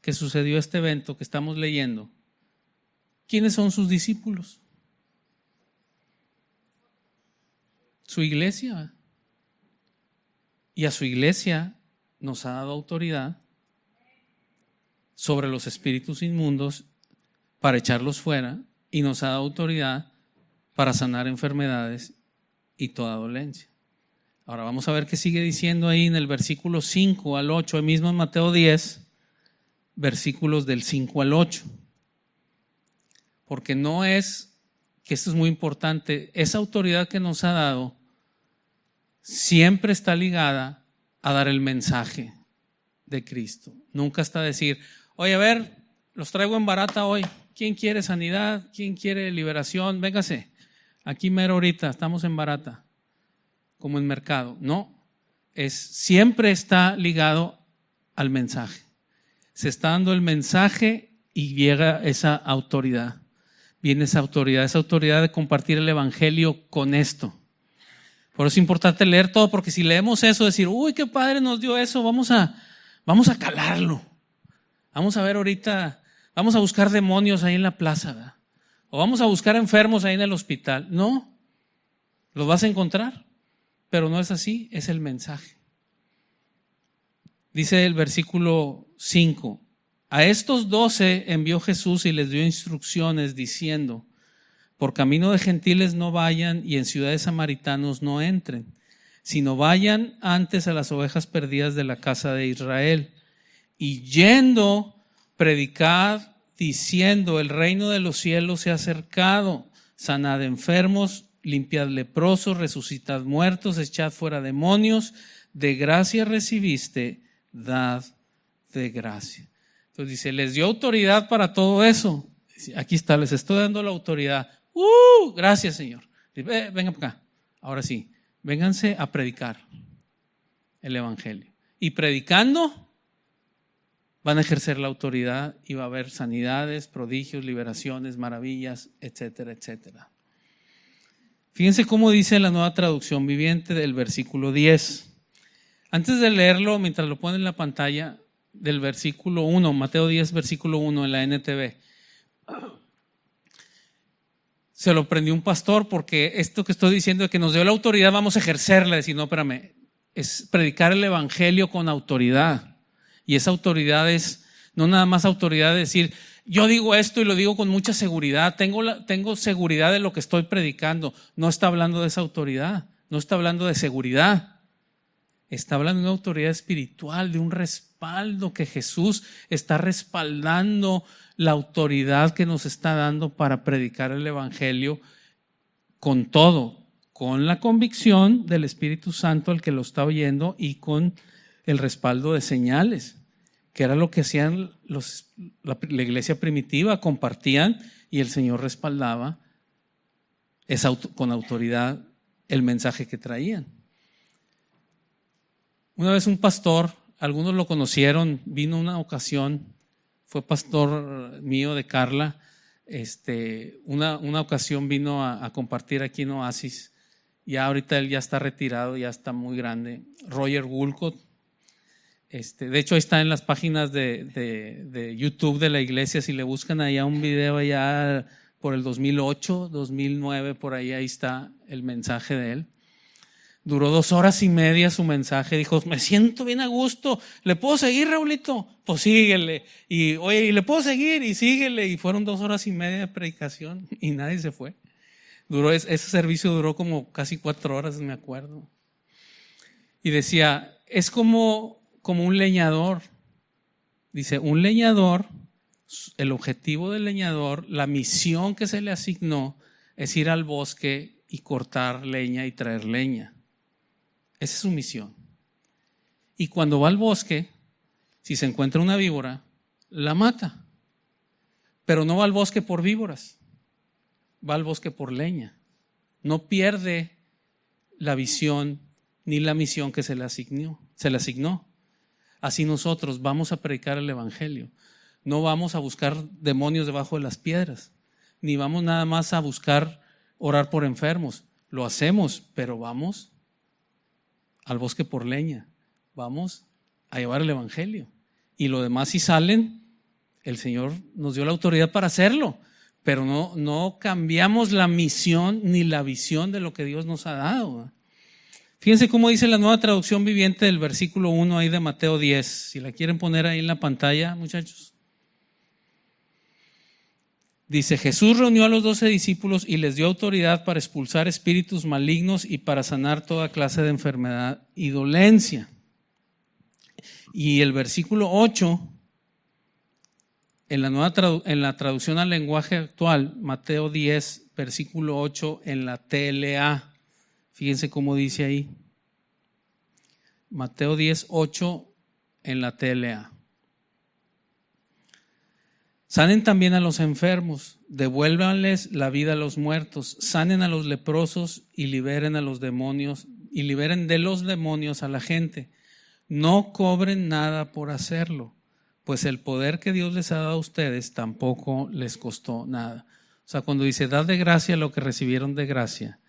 que sucedió este evento que estamos leyendo, ¿quiénes son sus discípulos? Su iglesia. Y a su iglesia nos ha dado autoridad sobre los espíritus inmundos para echarlos fuera y nos ha dado autoridad para sanar enfermedades y toda dolencia. Ahora vamos a ver qué sigue diciendo ahí en el versículo 5 al 8, ahí mismo en Mateo 10, versículos del 5 al 8. Porque no es, que esto es muy importante, esa autoridad que nos ha dado siempre está ligada a dar el mensaje de Cristo. Nunca está a decir, oye, a ver, los traigo en barata hoy. ¿Quién quiere sanidad? ¿Quién quiere liberación? Véngase, aquí mero ahorita, estamos en barata, como en mercado. No, siempre está ligado al mensaje. Se está dando el mensaje y llega esa autoridad. Viene esa autoridad de compartir el evangelio con esto. Por eso es importante leer todo, porque si leemos eso, decir, uy, qué padre nos dio eso, vamos a calarlo. Vamos a ver ahorita, vamos a buscar demonios ahí en la plaza, ¿verdad? O vamos a buscar enfermos ahí en el hospital. No, los vas a encontrar, pero no es así, es el mensaje. Dice el versículo 5, a estos 12 envió Jesús y les dio instrucciones diciendo, por camino de gentiles no vayan y en ciudades samaritanos no entren, sino vayan antes a las ovejas perdidas de la casa de Israel. Y yendo, predicad diciendo, el reino de los cielos se ha acercado, sanad enfermos, limpiad leprosos, resucitad muertos, echad fuera demonios, de gracia recibiste, dad de gracia. Entonces dice, les dio autoridad para todo eso. Aquí está, les estoy dando la autoridad. Gracias, Señor. Vengan para acá. Ahora sí, vénganse a predicar el evangelio. Y predicando van a ejercer la autoridad y va a haber sanidades, prodigios, liberaciones, maravillas, etcétera, etcétera. Fíjense cómo dice la Nueva Traducción Viviente del versículo 10. Antes de leerlo, mientras lo ponen en la pantalla, del versículo 1, Mateo 10, versículo 1 en la NTV. Se lo prendió un pastor porque esto que estoy diciendo de que nos dio la autoridad, vamos a ejercerla. Decir, no, espérame, es predicar el evangelio con autoridad. Y esa autoridad es no nada más autoridad de decir, yo digo esto y lo digo con mucha seguridad, tengo seguridad de lo que estoy predicando. No está hablando de esa autoridad, no está hablando de seguridad. Está hablando de una autoridad espiritual, de un respaldo que Jesús está respaldando la autoridad que nos está dando para predicar el evangelio con todo, con la convicción del Espíritu Santo al que lo está oyendo y con el respaldo de señales, que era lo que hacían la iglesia primitiva, compartían y el Señor respaldaba con autoridad el mensaje que traían. Una vez un pastor, algunos lo conocieron, vino una ocasión, fue pastor mío de Carla, una ocasión vino a compartir aquí en Oasis, ya ahorita él ya está retirado, ya está muy grande, Roger Woolcott. De hecho ahí está en las páginas de YouTube de la iglesia, si le buscan allá un video allá por el 2008, 2009, por ahí está el mensaje de él. Duró 2 horas y media su mensaje. Dijo, me siento bien a gusto. ¿Le puedo seguir, Raulito? Pues síguele. Y oye, ¿y le puedo seguir? Y síguele. Y fueron 2 horas y media de predicación y nadie se fue. Ese servicio duró como casi 4 horas, me acuerdo. Y decía, es como un leñador. Dice, un leñador, el objetivo del leñador, la misión que se le asignó es ir al bosque y cortar leña y traer leña. Esa es su misión. Y cuando va al bosque, si se encuentra una víbora, la mata. Pero no va al bosque por víboras, va al bosque por leña. No pierde la visión ni la misión que se le asignó. Así nosotros vamos a predicar el evangelio. No vamos a buscar demonios debajo de las piedras, ni vamos nada más a buscar orar por enfermos. Lo hacemos, pero vamos al bosque por leña. Vamos a llevar el evangelio. Y lo demás, si salen, el Señor nos dio la autoridad para hacerlo, pero no cambiamos la misión ni la visión de lo que Dios nos ha dado. Fíjense cómo dice la Nueva Traducción Viviente del versículo 1 ahí de Mateo 10. Si la quieren poner ahí en la pantalla, muchachos. Dice, Jesús reunió a los 12 discípulos y les dio autoridad para expulsar espíritus malignos y para sanar toda clase de enfermedad y dolencia. Y el versículo 8, en la traducción al lenguaje actual, Mateo 10, versículo 8, en la TLA. Fíjense cómo dice ahí. Mateo 10, 8 en la TLA. Sanen también a los enfermos, devuélvanles la vida a los muertos, sanen a los leprosos y liberen a los demonios, y liberen de los demonios a la gente. No cobren nada por hacerlo, pues el poder que Dios les ha dado a ustedes tampoco les costó nada. O sea, cuando dice, dad de gracia lo que recibieron de gracia,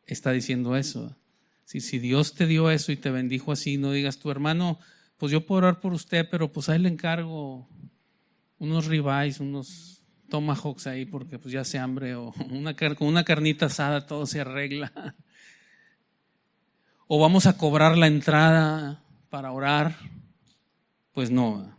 está diciendo eso. Si Dios te dio eso y te bendijo así, no digas, tu hermano, pues yo puedo orar por usted, pero pues ahí le encargo unos ribeyes, unos tomahawks ahí, porque pues ya hace hambre, o con una carnita asada todo se arregla. O vamos a cobrar la entrada para orar. Pues no.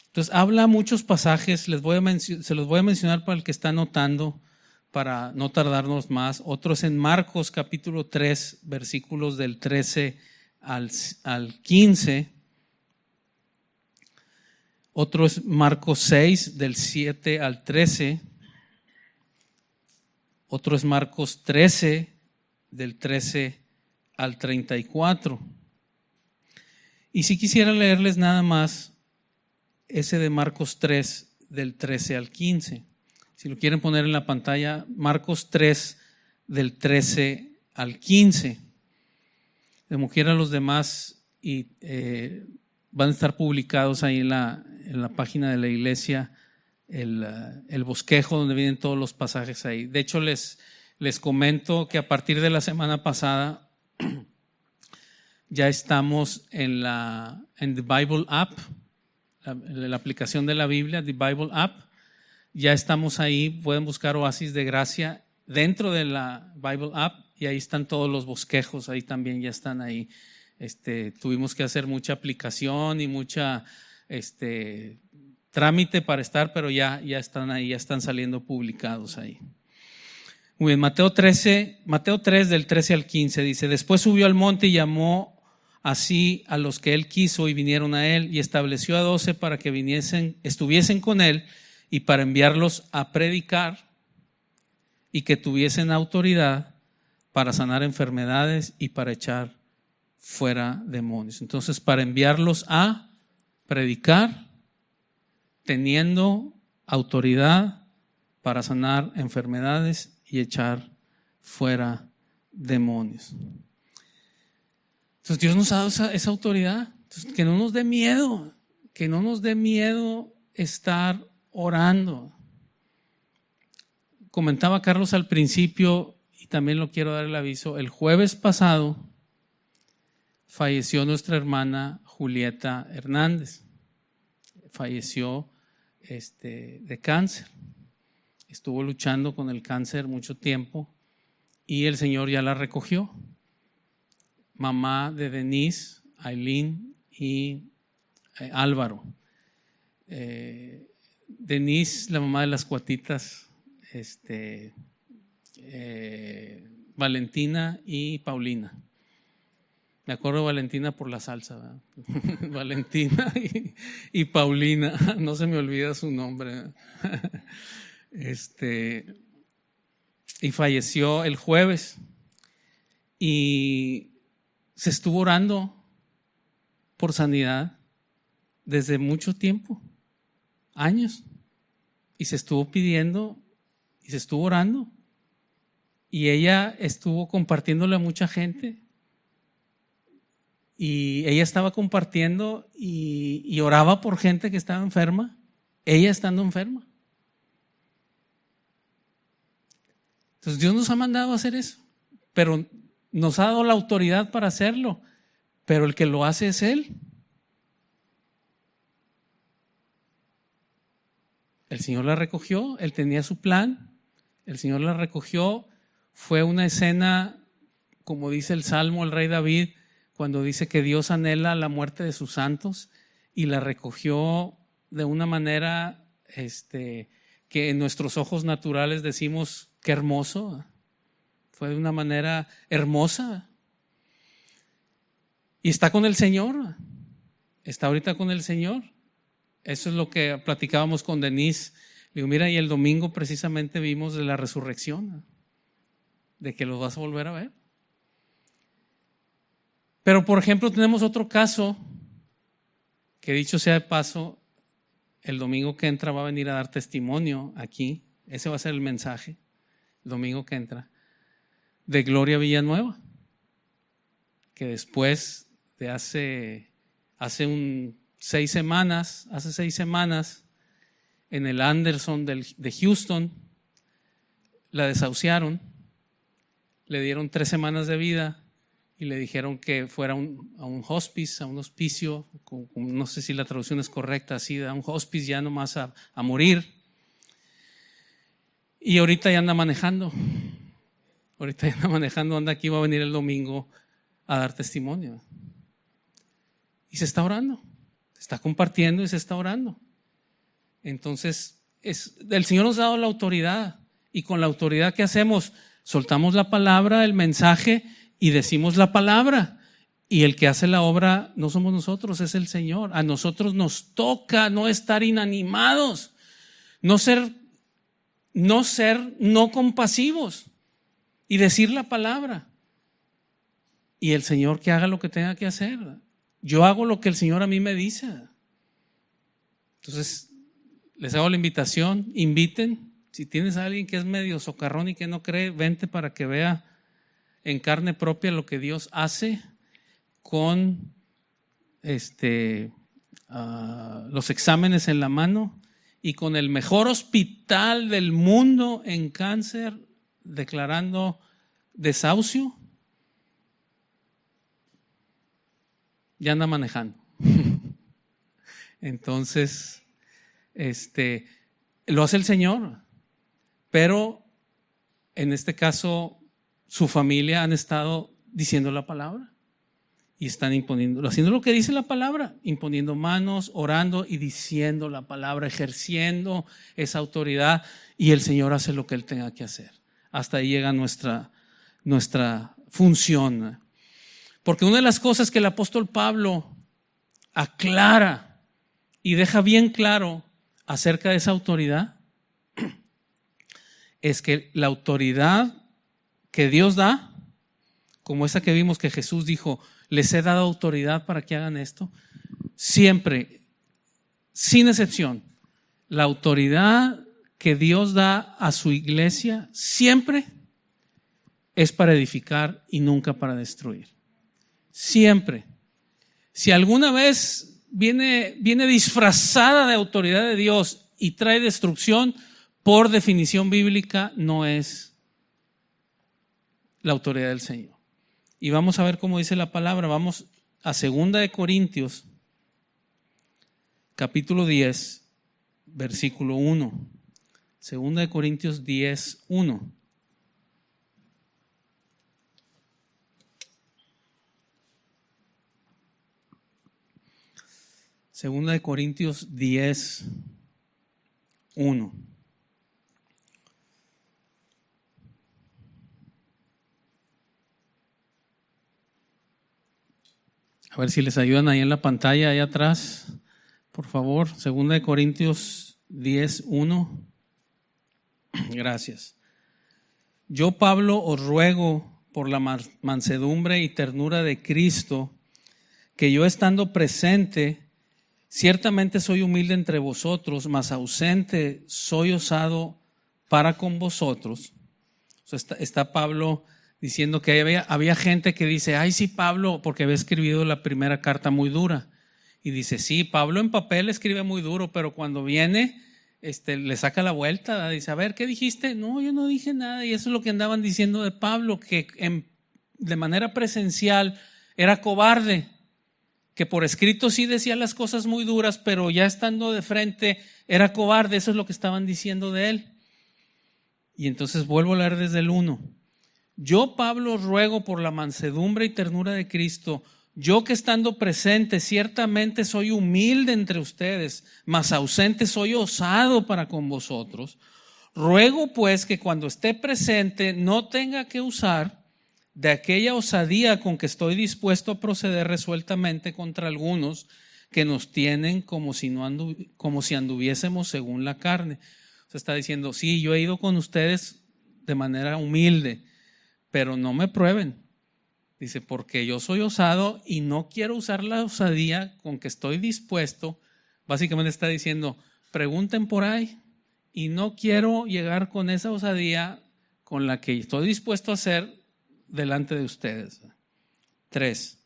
Entonces habla muchos pasajes, se los voy a mencionar para el que está anotando, para no tardarnos más. Otros en Marcos capítulo 3, versículos del 13 al 15. Otro es Marcos 6, del 7 al 13. Otro es Marcos 13, del 13 al 34. Y si quisiera leerles nada más ese de Marcos 3, del 13 al 15. Si lo quieren poner en la pantalla, Marcos 3, del 13 al 15. Como quieran los demás, y van a estar publicados ahí en la página de la iglesia, el bosquejo donde vienen todos los pasajes ahí. De hecho, les comento que a partir de la semana pasada ya estamos en The Bible App, la aplicación de la Biblia, The Bible App. Ya estamos ahí, pueden buscar Oasis de Gracia dentro de la Bible App y ahí están todos los bosquejos, ahí también ya están ahí. Tuvimos que hacer mucha aplicación y mucha trámite para estar, pero ya están ahí, ya están saliendo publicados ahí. Muy bien, Mateo 3 del 13 al 15 dice, después subió al monte y llamó así a los que él quiso y vinieron a él y estableció a 12 para que estuviesen con él y para enviarlos a predicar y que tuviesen autoridad para sanar enfermedades y para echar fuera demonios. Entonces, para enviarlos a predicar, teniendo autoridad para sanar enfermedades y echar fuera demonios. Entonces, Dios nos ha dado esa autoridad. Entonces, que no nos dé miedo estar orando. Comentaba Carlos al principio, y también lo quiero dar el aviso, el jueves pasado falleció nuestra hermana Julieta Hernández. Falleció de cáncer. Estuvo luchando con el cáncer mucho tiempo y el Señor ya la recogió. Mamá de Denise, Aileen y Álvaro. Denise, la mamá de las cuatitas, Valentina y Paulina. Me acuerdo de Valentina por la salsa, ¿verdad? Valentina y Paulina, no se me olvida su nombre. Y falleció el jueves y se estuvo orando por sanidad desde mucho tiempo, años, y se estuvo pidiendo y se estuvo orando y ella estuvo compartiéndole a mucha gente. Y ella estaba compartiendo y oraba por gente que estaba enferma, ella estando enferma. Entonces Dios nos ha mandado a hacer eso, pero nos ha dado la autoridad para hacerlo, pero el que lo hace es Él. El Señor la recogió, Él tenía su plan, el Señor la recogió. Fue una escena, como dice el Salmo, el rey David, cuando dice que Dios anhela la muerte de sus santos, y la recogió de una manera que en nuestros ojos naturales decimos qué hermoso. Fue de una manera hermosa. Y está con el Señor. Está ahorita con el Señor. Eso es lo que platicábamos con Denise. Le digo, mira, y el domingo precisamente vimos de la resurrección, de que los vas a volver a ver. Pero, por ejemplo, tenemos otro caso que, dicho sea de paso, el domingo que entra va a venir a dar testimonio aquí. Ese va a ser el mensaje, el domingo que entra, de Gloria Villanueva, que después de hace 6 semanas, en el Anderson de Houston, la desahuciaron, le dieron 3 semanas de vida y le dijeron que fuera a un hospice, a un hospicio, no sé si la traducción es correcta, así, a un hospice ya nomás a morir. Y ahorita ya anda manejando. Anda aquí, va a venir el domingo a dar testimonio. Y se está orando, se está compartiendo y se está orando. Entonces, el Señor nos ha dado la autoridad, y con la autoridad que hacemos, soltamos la palabra, el mensaje, y decimos la palabra, y el que hace la obra no somos nosotros, es el Señor. A nosotros nos toca no estar inanimados, no ser no compasivos y decir la palabra, y el Señor que haga lo que tenga que hacer. Yo hago lo que el Señor a mí me dice. Entonces les hago la invitación, inviten. Si tienes a alguien que es medio socarrón y que no cree, vente para que vea en carne propia lo que Dios hace con los exámenes en la mano y con el mejor hospital del mundo en cáncer declarando desahucio. Ya anda manejando. Entonces, lo hace el Señor, pero en este caso su familia han estado diciendo la palabra y están imponiendo, haciendo lo que dice la palabra, imponiendo manos, orando y diciendo la palabra, ejerciendo esa autoridad, y el Señor hace lo que Él tenga que hacer. Hasta ahí llega nuestra función. Porque una de las cosas que el apóstol Pablo aclara y deja bien claro acerca de esa autoridad es que la autoridad que Dios da, como esa que vimos que Jesús dijo, les he dado autoridad para que hagan esto, siempre, sin excepción, la autoridad que Dios da a su iglesia siempre es para edificar y nunca para destruir. Siempre. Si alguna vez viene disfrazada de autoridad de Dios y trae destrucción, por definición bíblica no es la autoridad del Señor. Y vamos a ver cómo dice la palabra. Vamos a 2 Corintios, capítulo 10, versículo 1. 2 Corintios 10, 1. Segunda de Corintios 10, 1. A ver si les ayudan ahí en la pantalla, ahí atrás, por favor. Segunda de Corintios 10, 1. Gracias. Yo, Pablo, os ruego por la mansedumbre y ternura de Cristo, que yo estando presente, ciertamente soy humilde entre vosotros, mas ausente soy osado para con vosotros. O sea, está Pablo diciendo que había gente que dice, ay sí Pablo, porque había escribido la primera carta muy dura. Y dice, sí, Pablo en papel escribe muy duro, pero cuando viene, le saca la vuelta, dice, a ver, ¿qué dijiste? No, yo no dije nada. Y eso es lo que andaban diciendo de Pablo, que de manera presencial era cobarde, que por escrito sí decía las cosas muy duras, pero ya estando de frente era cobarde. Eso es lo que estaban diciendo de él. Y entonces vuelvo a leer desde el 1. Yo, Pablo, ruego por la mansedumbre y ternura de Cristo, yo que estando presente ciertamente soy humilde entre ustedes, mas ausente soy osado para con vosotros. Ruego pues que cuando esté presente no tenga que usar de aquella osadía con que estoy dispuesto a proceder resueltamente contra algunos que nos tienen como si anduviésemos según la carne. O sea, está diciendo, sí, yo he ido con ustedes de manera humilde, pero no me prueben. Dice, porque yo soy osado y no quiero usar la osadía con que estoy dispuesto. Básicamente está diciendo, pregunten por ahí, y no quiero llegar con esa osadía con la que estoy dispuesto a hacer delante de ustedes. 3.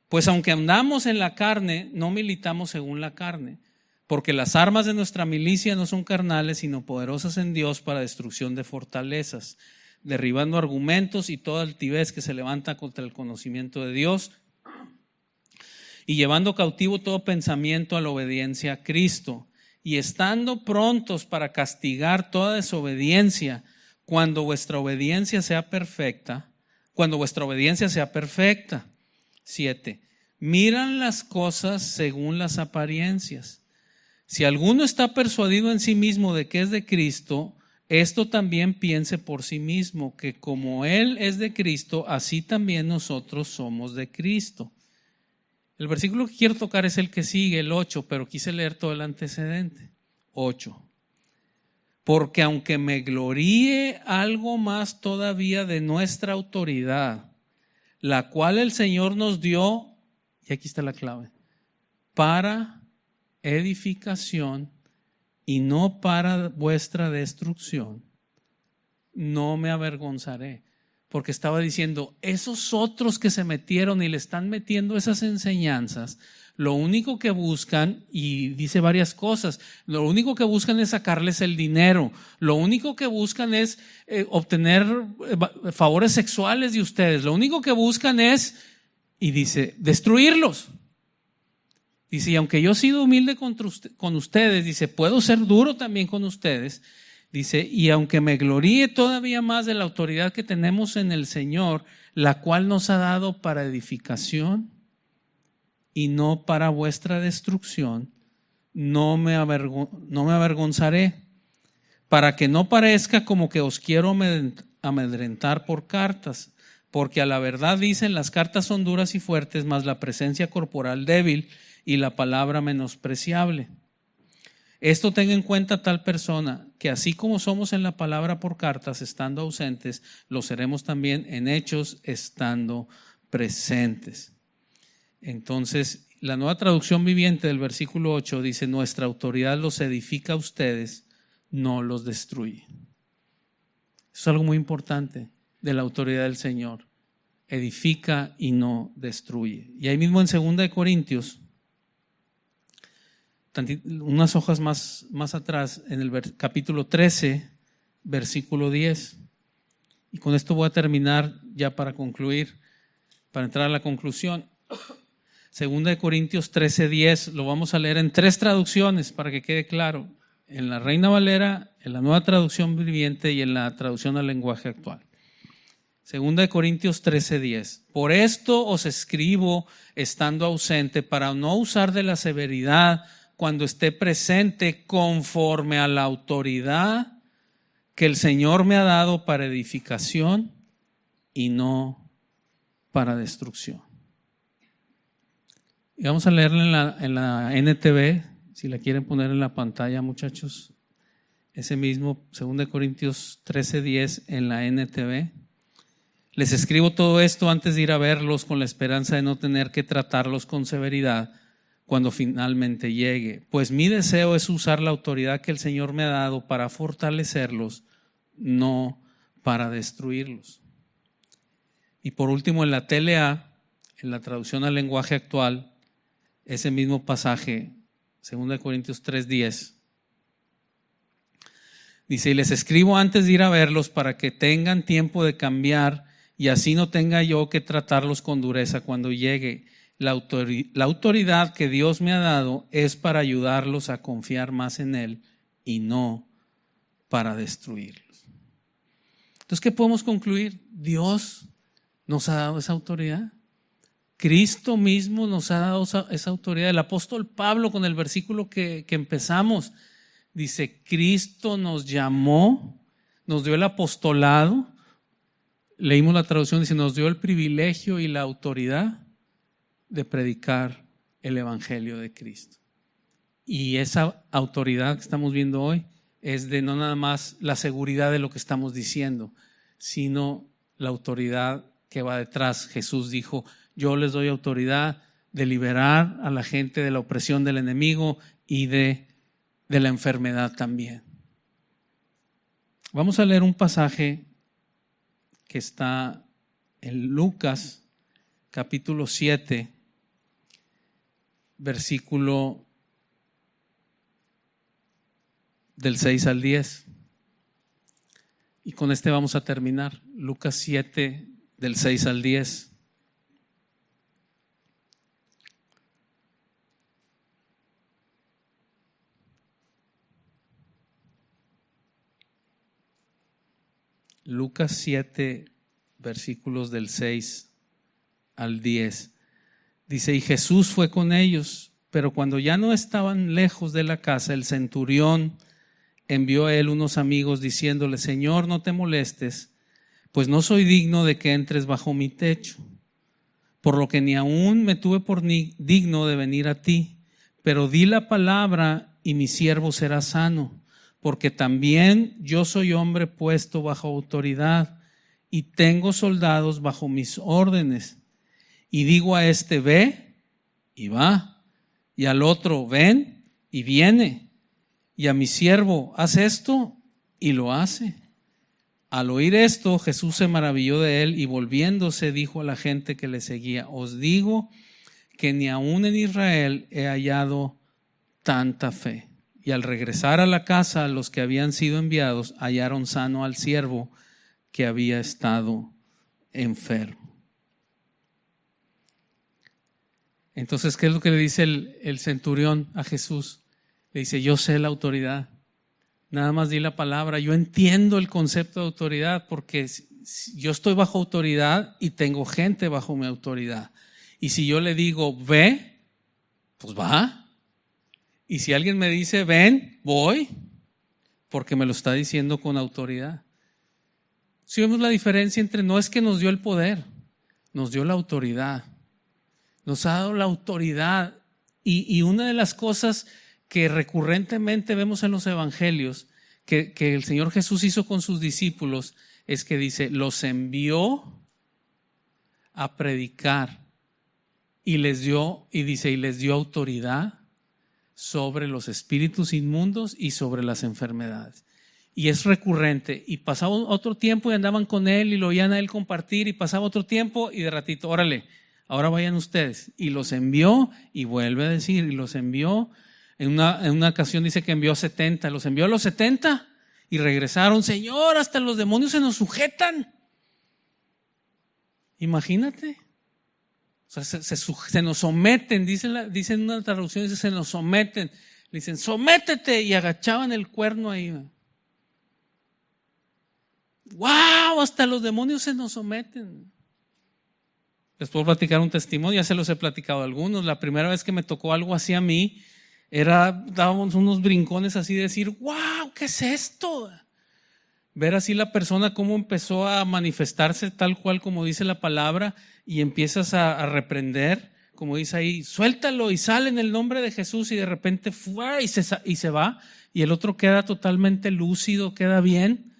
Pues aunque andamos en la carne, no militamos según la carne, porque las armas de nuestra milicia no son carnales, sino poderosas en Dios para destrucción de fortalezas, derribando argumentos y toda altivez que se levanta contra el conocimiento de Dios y llevando cautivo todo pensamiento a la obediencia a Cristo, y estando prontos para castigar toda desobediencia cuando vuestra obediencia sea perfecta. 7. Miran las cosas según las apariencias. Si alguno está persuadido en sí mismo de que es de Cristo, esto también piense por sí mismo, que como Él es de Cristo, así también nosotros somos de Cristo. El versículo que quiero tocar es el que sigue, el 8, pero quise leer todo el antecedente. 8. Porque aunque me gloríe algo más todavía de nuestra autoridad, la cual el Señor nos dio, y aquí está la clave, para edificación y no para vuestra destrucción, no me avergonzaré. Porque estaba diciendo, esos otros que se metieron y le están metiendo esas enseñanzas, lo único que buscan, y dice varias cosas, lo único que buscan es sacarles el dinero, lo único que buscan es obtener favores sexuales de ustedes, lo único que buscan es, y dice, destruirlos. Dice, y aunque yo he sido humilde con ustedes, dice, puedo ser duro también con ustedes. Dice, y aunque me gloríe todavía más de la autoridad que tenemos en el Señor, la cual nos ha dado para edificación y no para vuestra destrucción, no me avergonzaré, para que no parezca como que os quiero amedrentar por cartas, porque a la verdad dicen, las cartas son duras y fuertes, mas la presencia corporal débil y la palabra menospreciable. Esto tenga en cuenta tal persona, que así como somos en la palabra por cartas, estando ausentes, lo seremos también en hechos, estando presentes. Entonces, la Nueva Traducción Viviente del versículo 8 dice, nuestra autoridad los edifica a ustedes, no los destruye. Eso es algo muy importante de la autoridad del Señor. Edifica y no destruye. Y ahí mismo en 2 Corintios, unas hojas más atrás, en el capítulo 13, versículo 10. Y con esto voy a terminar ya para concluir, para entrar a la conclusión. 2 Corintios 13, 10, lo vamos a leer en 3 traducciones para que quede claro. En la Reina Valera, en la Nueva Traducción Viviente y en la traducción al lenguaje actual. Segunda de Corintios 13:10. Por esto os escribo estando ausente, para no usar de la severidad cuando esté presente, conforme a la autoridad que el Señor me ha dado para edificación y no para destrucción. Y vamos a leerla en la NTV, si la quieren poner en la pantalla, muchachos. Ese mismo, 2 Corintios 13:10 en la NTV. Les escribo todo esto antes de ir a verlos, con la esperanza de no tener que tratarlos con severidad cuando finalmente llegue. Pues mi deseo es usar la autoridad que el Señor me ha dado para fortalecerlos, no para destruirlos. Y por último, en la TLA, en la traducción al lenguaje actual, ese mismo pasaje, 2 Corintios 3:10, dice: y les escribo antes de ir a verlos para que tengan tiempo de cambiar y así no tenga yo que tratarlos con dureza cuando llegue. La autoridad que Dios me ha dado es para ayudarlos a confiar más en Él y no para destruirlos. Entonces, ¿qué podemos concluir? Dios nos ha dado esa autoridad. Cristo mismo nos ha dado esa autoridad. El apóstol Pablo, con el versículo que empezamos, dice: Cristo nos llamó, nos dio el apostolado. Leímos la traducción, dice: nos dio el privilegio y la autoridad de predicar el evangelio de Cristo. Y esa autoridad que estamos viendo hoy es de no nada más la seguridad de lo que estamos diciendo, sino la autoridad que va detrás. Jesús dijo: yo les doy autoridad de liberar a la gente de la opresión del enemigo y de la enfermedad también. Vamos a leer un pasaje que está en Lucas capítulo 7, versículo del 6 al 10. Y con este vamos a terminar. Lucas 7, del 6 al 10. Lucas 7, versículos del 6 al 10. Dice: y Jesús fue con ellos, pero cuando ya no estaban lejos de la casa, el centurión envió a él unos amigos diciéndole: Señor, no te molestes, pues no soy digno de que entres bajo mi techo, por lo que ni aún me tuve por digno de venir a ti, pero di la palabra y mi siervo será sano, porque también yo soy hombre puesto bajo autoridad y tengo soldados bajo mis órdenes. Y digo a este: ve, y va, y al otro: ven, y viene, y a mi siervo: haz esto, y lo hace. Al oír esto, Jesús se maravilló de él y volviéndose dijo a la gente que le seguía: os digo que ni aún en Israel he hallado tanta fe. Y al regresar a la casa, los que habían sido enviados hallaron sano al siervo que había estado enfermo. Entonces, ¿qué es lo que le dice el centurión a Jesús? Le dice: yo sé la autoridad, nada más di la palabra. Yo entiendo el concepto de autoridad porque yo estoy bajo autoridad y tengo gente bajo mi autoridad. Y si yo le digo: ve, pues va. Y si alguien me dice: ven, voy, porque me lo está diciendo con autoridad. Si vemos la diferencia entre, no es que nos dio el poder, nos dio la autoridad. Nos ha dado la autoridad. Y una de las cosas que recurrentemente vemos en los evangelios que el Señor Jesús hizo con sus discípulos es que dice: los envió a predicar y les dio autoridad sobre los espíritus inmundos y sobre las enfermedades. Y es recurrente. Y pasaba otro tiempo y andaban con él y lo oían a él compartir, y pasaba otro tiempo y de ratito: órale, ahora vayan ustedes. Y los envió, y vuelve a decir, y los envió. En una ocasión dice que envió 70, los envió a los 70 y regresaron: Señor, hasta los demonios se nos sujetan. Imagínate. O sea, se nos someten, dice en una traducción, dice: se nos someten. Le dicen: sométete, y agachaban el cuerno ahí. ¡Wow! Hasta los demonios se nos someten. Les puedo platicar un testimonio, ya se los he platicado a algunos. La primera vez que me tocó algo así a mí, dábamos unos brincones así de decir, ¡wow! ¿Qué es esto? Ver así la persona cómo empezó a manifestarse tal cual como dice la palabra, y empiezas a reprender, como dice ahí, suéltalo y sale en el nombre de Jesús, y de repente ¡fua! y se va, y el otro queda totalmente lúcido, queda bien.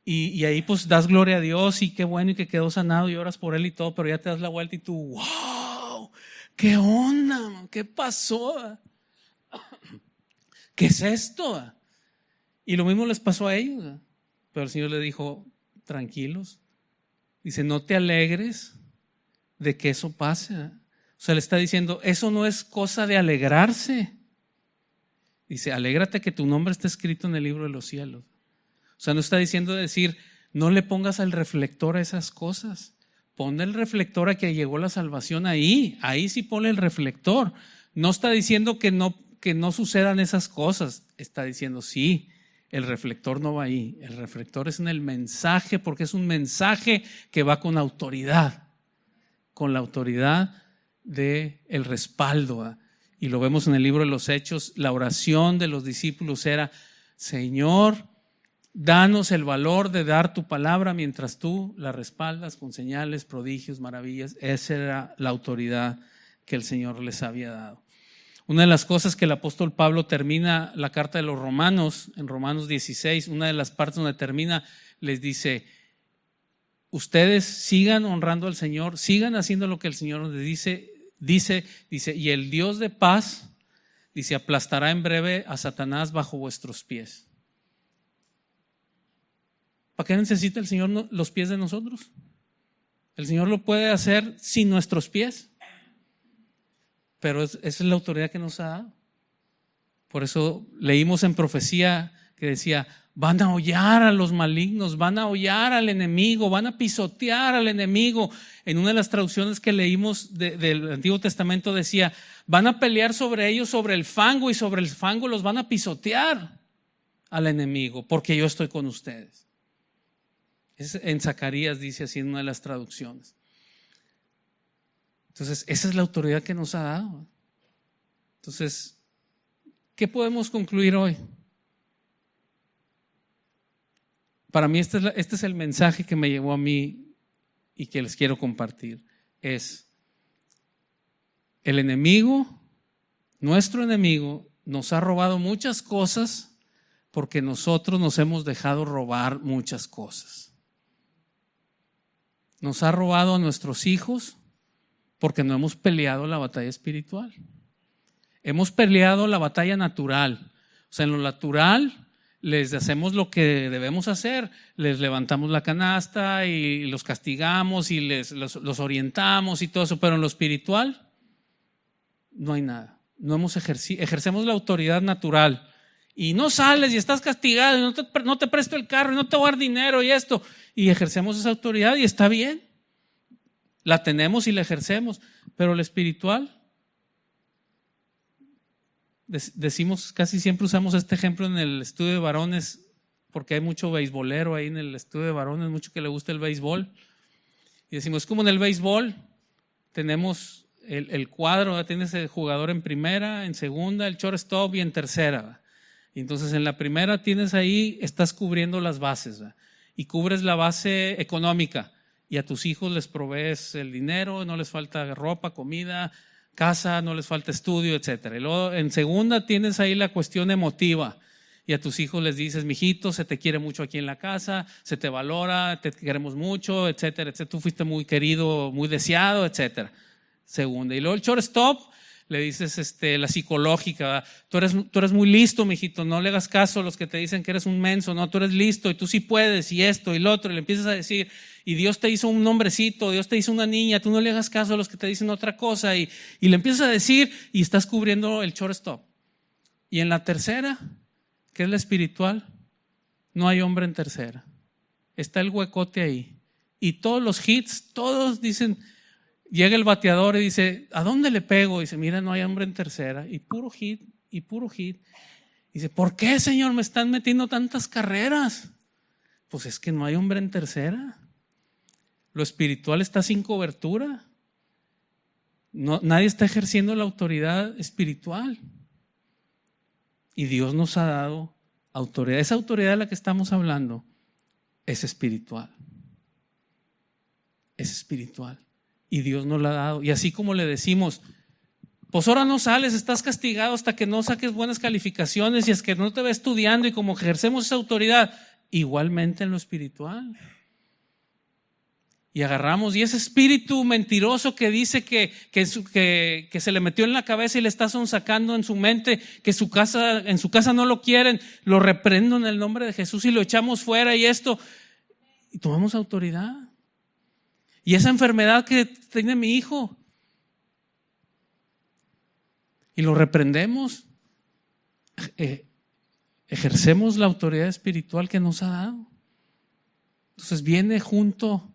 Y ahí pues das gloria a Dios y qué bueno y que quedó sanado y oras por él y todo, pero ya te das la vuelta y tú, wow, ¿qué onda? ¿Qué pasó? ¿Qué es esto? Y lo mismo les pasó a ellos, pero el Señor le dijo, tranquilos, dice, no te alegres de que eso pase. O sea, le está diciendo, eso no es cosa de alegrarse. Dice, alégrate que tu nombre está escrito en el libro de los cielos. O sea, no está diciendo decir, no le pongas el reflector a esas cosas. Pon el reflector a que llegó la salvación ahí sí ponle el reflector. No está diciendo que no sucedan esas cosas. Está diciendo, sí, el reflector no va ahí. El reflector es en el mensaje, porque es un mensaje que va con autoridad. Con la autoridad del respaldo. Y lo vemos en el libro de los Hechos. La oración de los discípulos era, Señor, danos el valor de dar tu palabra mientras tú la respaldas con señales, prodigios, maravillas. Esa era la autoridad que el Señor les había dado. Una de las cosas que el apóstol Pablo termina la carta de los Romanos, en Romanos 16, una de las partes donde termina, les dice, ustedes sigan honrando al Señor, sigan haciendo lo que el Señor les dice, y el Dios de paz, dice, aplastará en breve a Satanás bajo vuestros pies. ¿Para qué necesita el Señor los pies de nosotros? El Señor lo puede hacer sin nuestros pies. Pero esa es la autoridad que nos ha dado. Por eso leímos en profecía que decía, van a hollar a los malignos, van a hollar al enemigo, van a pisotear al enemigo. En una de las traducciones que leímos del Antiguo Testamento decía, van a pelear sobre ellos, sobre el fango, y sobre el fango los van a pisotear al enemigo, porque yo estoy con ustedes. En Zacarías dice así en una de las traducciones. Entonces, esa es la autoridad que nos ha dado. Entonces, ¿qué podemos concluir hoy? Para mí este es el mensaje que me llegó a mí y que les quiero compartir. Es el enemigo, nuestro enemigo, nos ha robado muchas cosas porque nosotros nos hemos dejado robar muchas cosas. Nos ha robado a nuestros hijos porque no hemos peleado la batalla espiritual. Hemos peleado la batalla natural. O sea, en lo natural les hacemos lo que debemos hacer. Les levantamos la canasta y los castigamos y los orientamos y todo eso. Pero en lo espiritual no hay nada. No hemos ejercemos la autoridad natural. Y no sales y estás castigado y no te presto el carro y no te voy a dar dinero y esto. Y ejercemos esa autoridad y está bien. La tenemos y la ejercemos. Pero el espiritual, decimos, casi siempre usamos este ejemplo en el estudio de varones, porque hay mucho beisbolero ahí en el estudio de varones, mucho que le gusta el béisbol. Y decimos, como en el béisbol, tenemos el cuadro, tienes el jugador en primera, en segunda, el shortstop y en tercera. Y entonces en la primera tienes ahí, estás cubriendo las bases, ¿verdad? Y cubres la base económica y a tus hijos les provees el dinero, no les falta ropa, comida, casa, no les falta estudio, etc. Y luego en segunda tienes ahí la cuestión emotiva y a tus hijos les dices, mijito, se te quiere mucho aquí en la casa, se te valora, te queremos mucho, etcétera, etcétera. Tú fuiste muy querido, muy deseado, etcétera. Segunda. Y luego el shortstop, le dices la psicológica, tú eres muy listo, mijito, no le hagas caso a los que te dicen que eres un menso, no, tú eres listo y tú sí puedes y esto y lo otro, y le empiezas a decir, y Dios te hizo un hombrecito, Dios te hizo una niña, tú no le hagas caso a los que te dicen otra cosa, y le empiezas a decir y estás cubriendo el shortstop. Y en la tercera, que es la espiritual, no hay hombre en tercera, está el huecote ahí, y todos los hits, todos dicen. Llega el bateador y dice, ¿a dónde le pego? Y dice, mira, no hay hombre en tercera. Y puro hit, y puro hit. Y dice, ¿por qué, Señor, me están metiendo tantas carreras? Pues es que no hay hombre en tercera. Lo espiritual está sin cobertura. No, nadie está ejerciendo la autoridad espiritual. Y Dios nos ha dado autoridad. Esa autoridad de la que estamos hablando es espiritual. Es espiritual. Y Dios nos la ha dado. Y así como le decimos, pues ahora no sales, estás castigado hasta que no saques buenas calificaciones y es que no te ves estudiando, y como ejercemos esa autoridad, igualmente en lo espiritual. Y agarramos, y ese espíritu mentiroso que dice que se le metió en la cabeza y le está sonsacando en su mente, que en su casa no lo quieren, lo reprendo en el nombre de Jesús y lo echamos fuera y tomamos autoridad. Y esa enfermedad que tiene mi hijo, y lo reprendemos, ejercemos la autoridad espiritual que nos ha dado. Entonces viene junto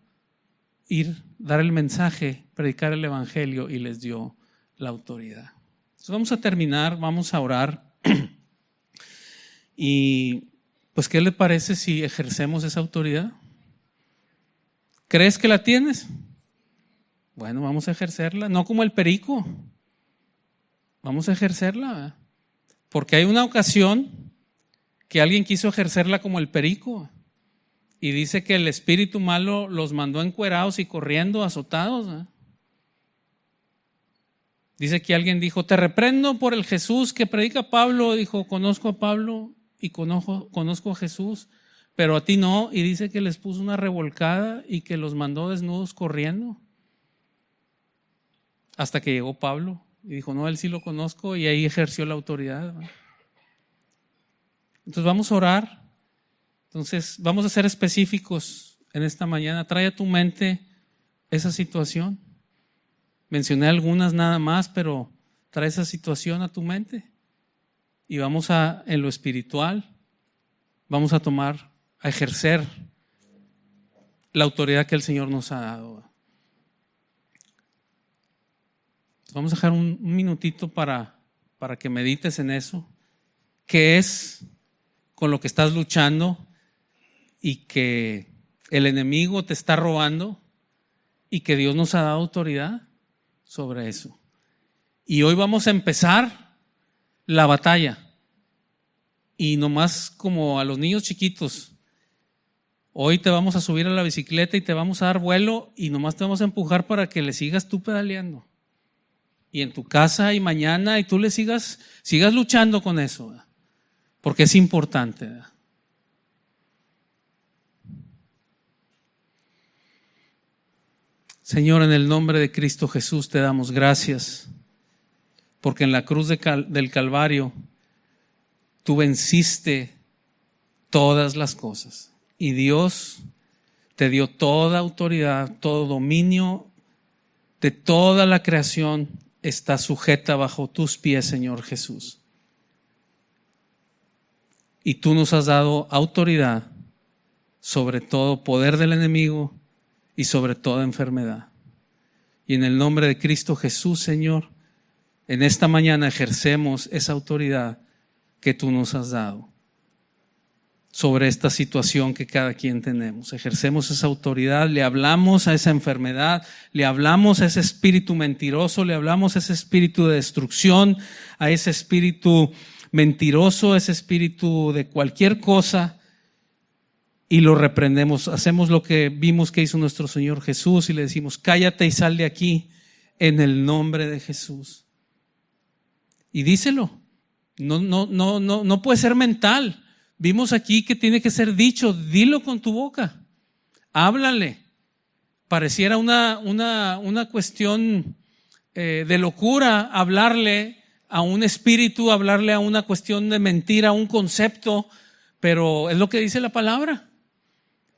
dar el mensaje, predicar el evangelio, y les dio la autoridad. Entonces vamos a terminar, vamos a orar. Y pues, ¿qué le parece si ejercemos esa autoridad? ¿Crees que la tienes? Bueno, vamos a ejercerla, no como el perico. Vamos a ejercerla, porque hay una ocasión que alguien quiso ejercerla como el perico y dice que el espíritu malo los mandó encuerados y corriendo, azotados. Dice que alguien dijo, te reprendo por el Jesús que predica Pablo. Dijo, conozco a Pablo y conozco a Jesús, pero a ti no. Y dice que les puso una revolcada y que los mandó desnudos corriendo hasta que llegó Pablo. Y dijo, no, él sí lo conozco, y ahí ejerció la autoridad. Entonces vamos a orar. Entonces vamos a ser específicos en esta mañana. Trae a tu mente esa situación. Mencioné algunas nada más, pero trae esa situación a tu mente. Y vamos en lo espiritual, vamos a ejercer la autoridad que el Señor nos ha dado. Vamos a dejar un minutito para que medites en eso. ¿Qué es con lo que estás luchando y que el enemigo te está robando y que Dios nos ha dado autoridad sobre eso? Y hoy vamos a empezar la batalla. Y nomás como a los niños chiquitos, hoy te vamos a subir a la bicicleta y te vamos a dar vuelo y nomás te vamos a empujar para que le sigas tú pedaleando. Y en tu casa y mañana, y tú le sigas luchando con eso, ¿verdad? Porque es importante, ¿verdad? Señor, en el nombre de Cristo Jesús te damos gracias, porque en la cruz del Calvario tú venciste todas las cosas y Dios te dio toda autoridad, todo dominio de toda la creación está sujeta bajo tus pies, Señor Jesús. Y tú nos has dado autoridad sobre todo poder del enemigo y sobre toda enfermedad. Y en el nombre de Cristo Jesús, Señor, en esta mañana ejercemos esa autoridad que tú nos has dado sobre esta situación que cada quien tenemos. Ejercemos esa autoridad, le hablamos a esa enfermedad, le hablamos a ese espíritu mentiroso, le hablamos a ese espíritu de destrucción, a ese espíritu mentiroso, ese espíritu de cualquier cosa, y lo reprendemos. Hacemos lo que vimos que hizo nuestro Señor Jesús y le decimos, cállate y sal de aquí en el nombre de Jesús. Y díselo. No puede ser mental. Vimos aquí que tiene que ser dicho. Dilo con tu boca. Háblale. Pareciera una cuestión de locura hablarle a un espíritu, hablarle a una cuestión de mentira, a un concepto, pero es lo que dice la palabra.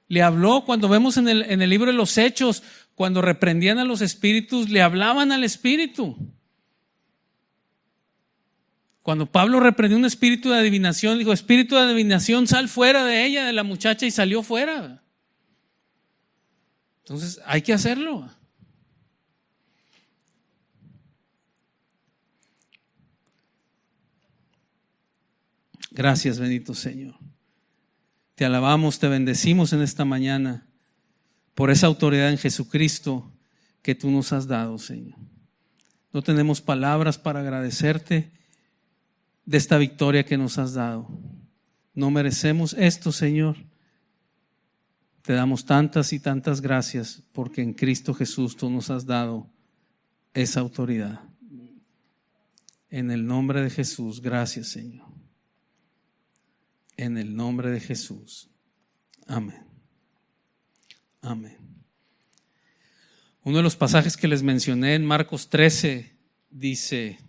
Le habló cuando vemos en el libro de los Hechos, cuando reprendían a los espíritus, le hablaban al espíritu. Cuando Pablo reprendió un espíritu de adivinación, dijo, espíritu de adivinación, sal fuera de ella, de la muchacha, y salió fuera. Entonces hay que hacerlo. Gracias, bendito Señor. Te alabamos, te bendecimos en esta mañana por esa autoridad en Jesucristo que tú nos has dado, Señor. No tenemos palabras para agradecerte de esta victoria que nos has dado. No merecemos esto, Señor. Te damos tantas y tantas gracias porque en Cristo Jesús tú nos has dado esa autoridad. En el nombre de Jesús, gracias, Señor. En el nombre de Jesús. Amén. Amén. Uno de los pasajes que les mencioné en Marcos 13 dice: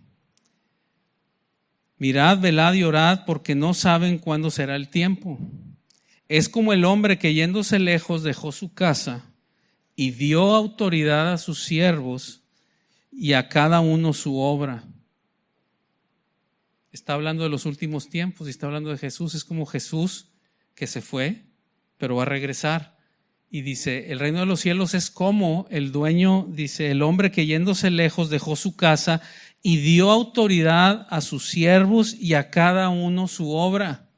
mirad, velad y orad porque no saben cuándo será el tiempo. Es como el hombre que yéndose lejos dejó su casa y dio autoridad a sus siervos y a cada uno su obra. Está hablando de los últimos tiempos y está hablando de Jesús. Es como Jesús que se fue, pero va a regresar. Y dice, el reino de los cielos es como el dueño, dice, el hombre que yéndose lejos dejó su casa y dio autoridad a sus siervos y a cada uno su obra.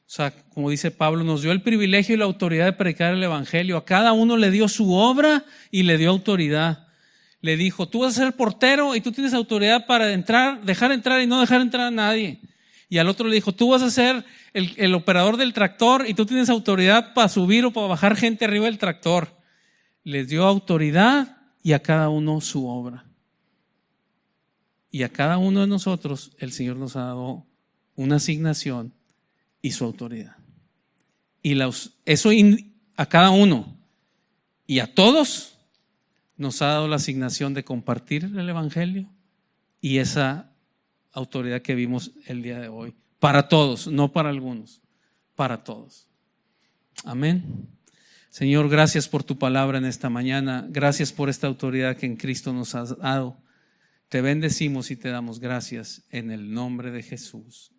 O sea, como dice Pablo, nos dio el privilegio y la autoridad de predicar el evangelio. A cada uno le dio su obra y le dio autoridad. Le dijo, tú vas a ser portero y tú tienes autoridad para entrar, dejar entrar y no dejar entrar a nadie. Y al otro le dijo, tú vas a ser el operador del tractor y tú tienes autoridad para subir o para bajar gente arriba del tractor. Les dio autoridad y a cada uno su obra. Y a cada uno de nosotros el Señor nos ha dado una asignación y su autoridad. Y eso a cada uno y a todos nos ha dado la asignación de compartir el evangelio y esa autoridad que vimos el día de hoy. Para todos, no para algunos, para todos. Amén. Señor, gracias por tu palabra en esta mañana. Gracias por esta autoridad que en Cristo nos has dado. Te bendecimos y te damos gracias en el nombre de Jesús.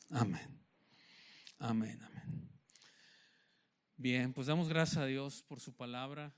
Amén. Amén, amén. Bien, pues damos gracias a Dios por su palabra.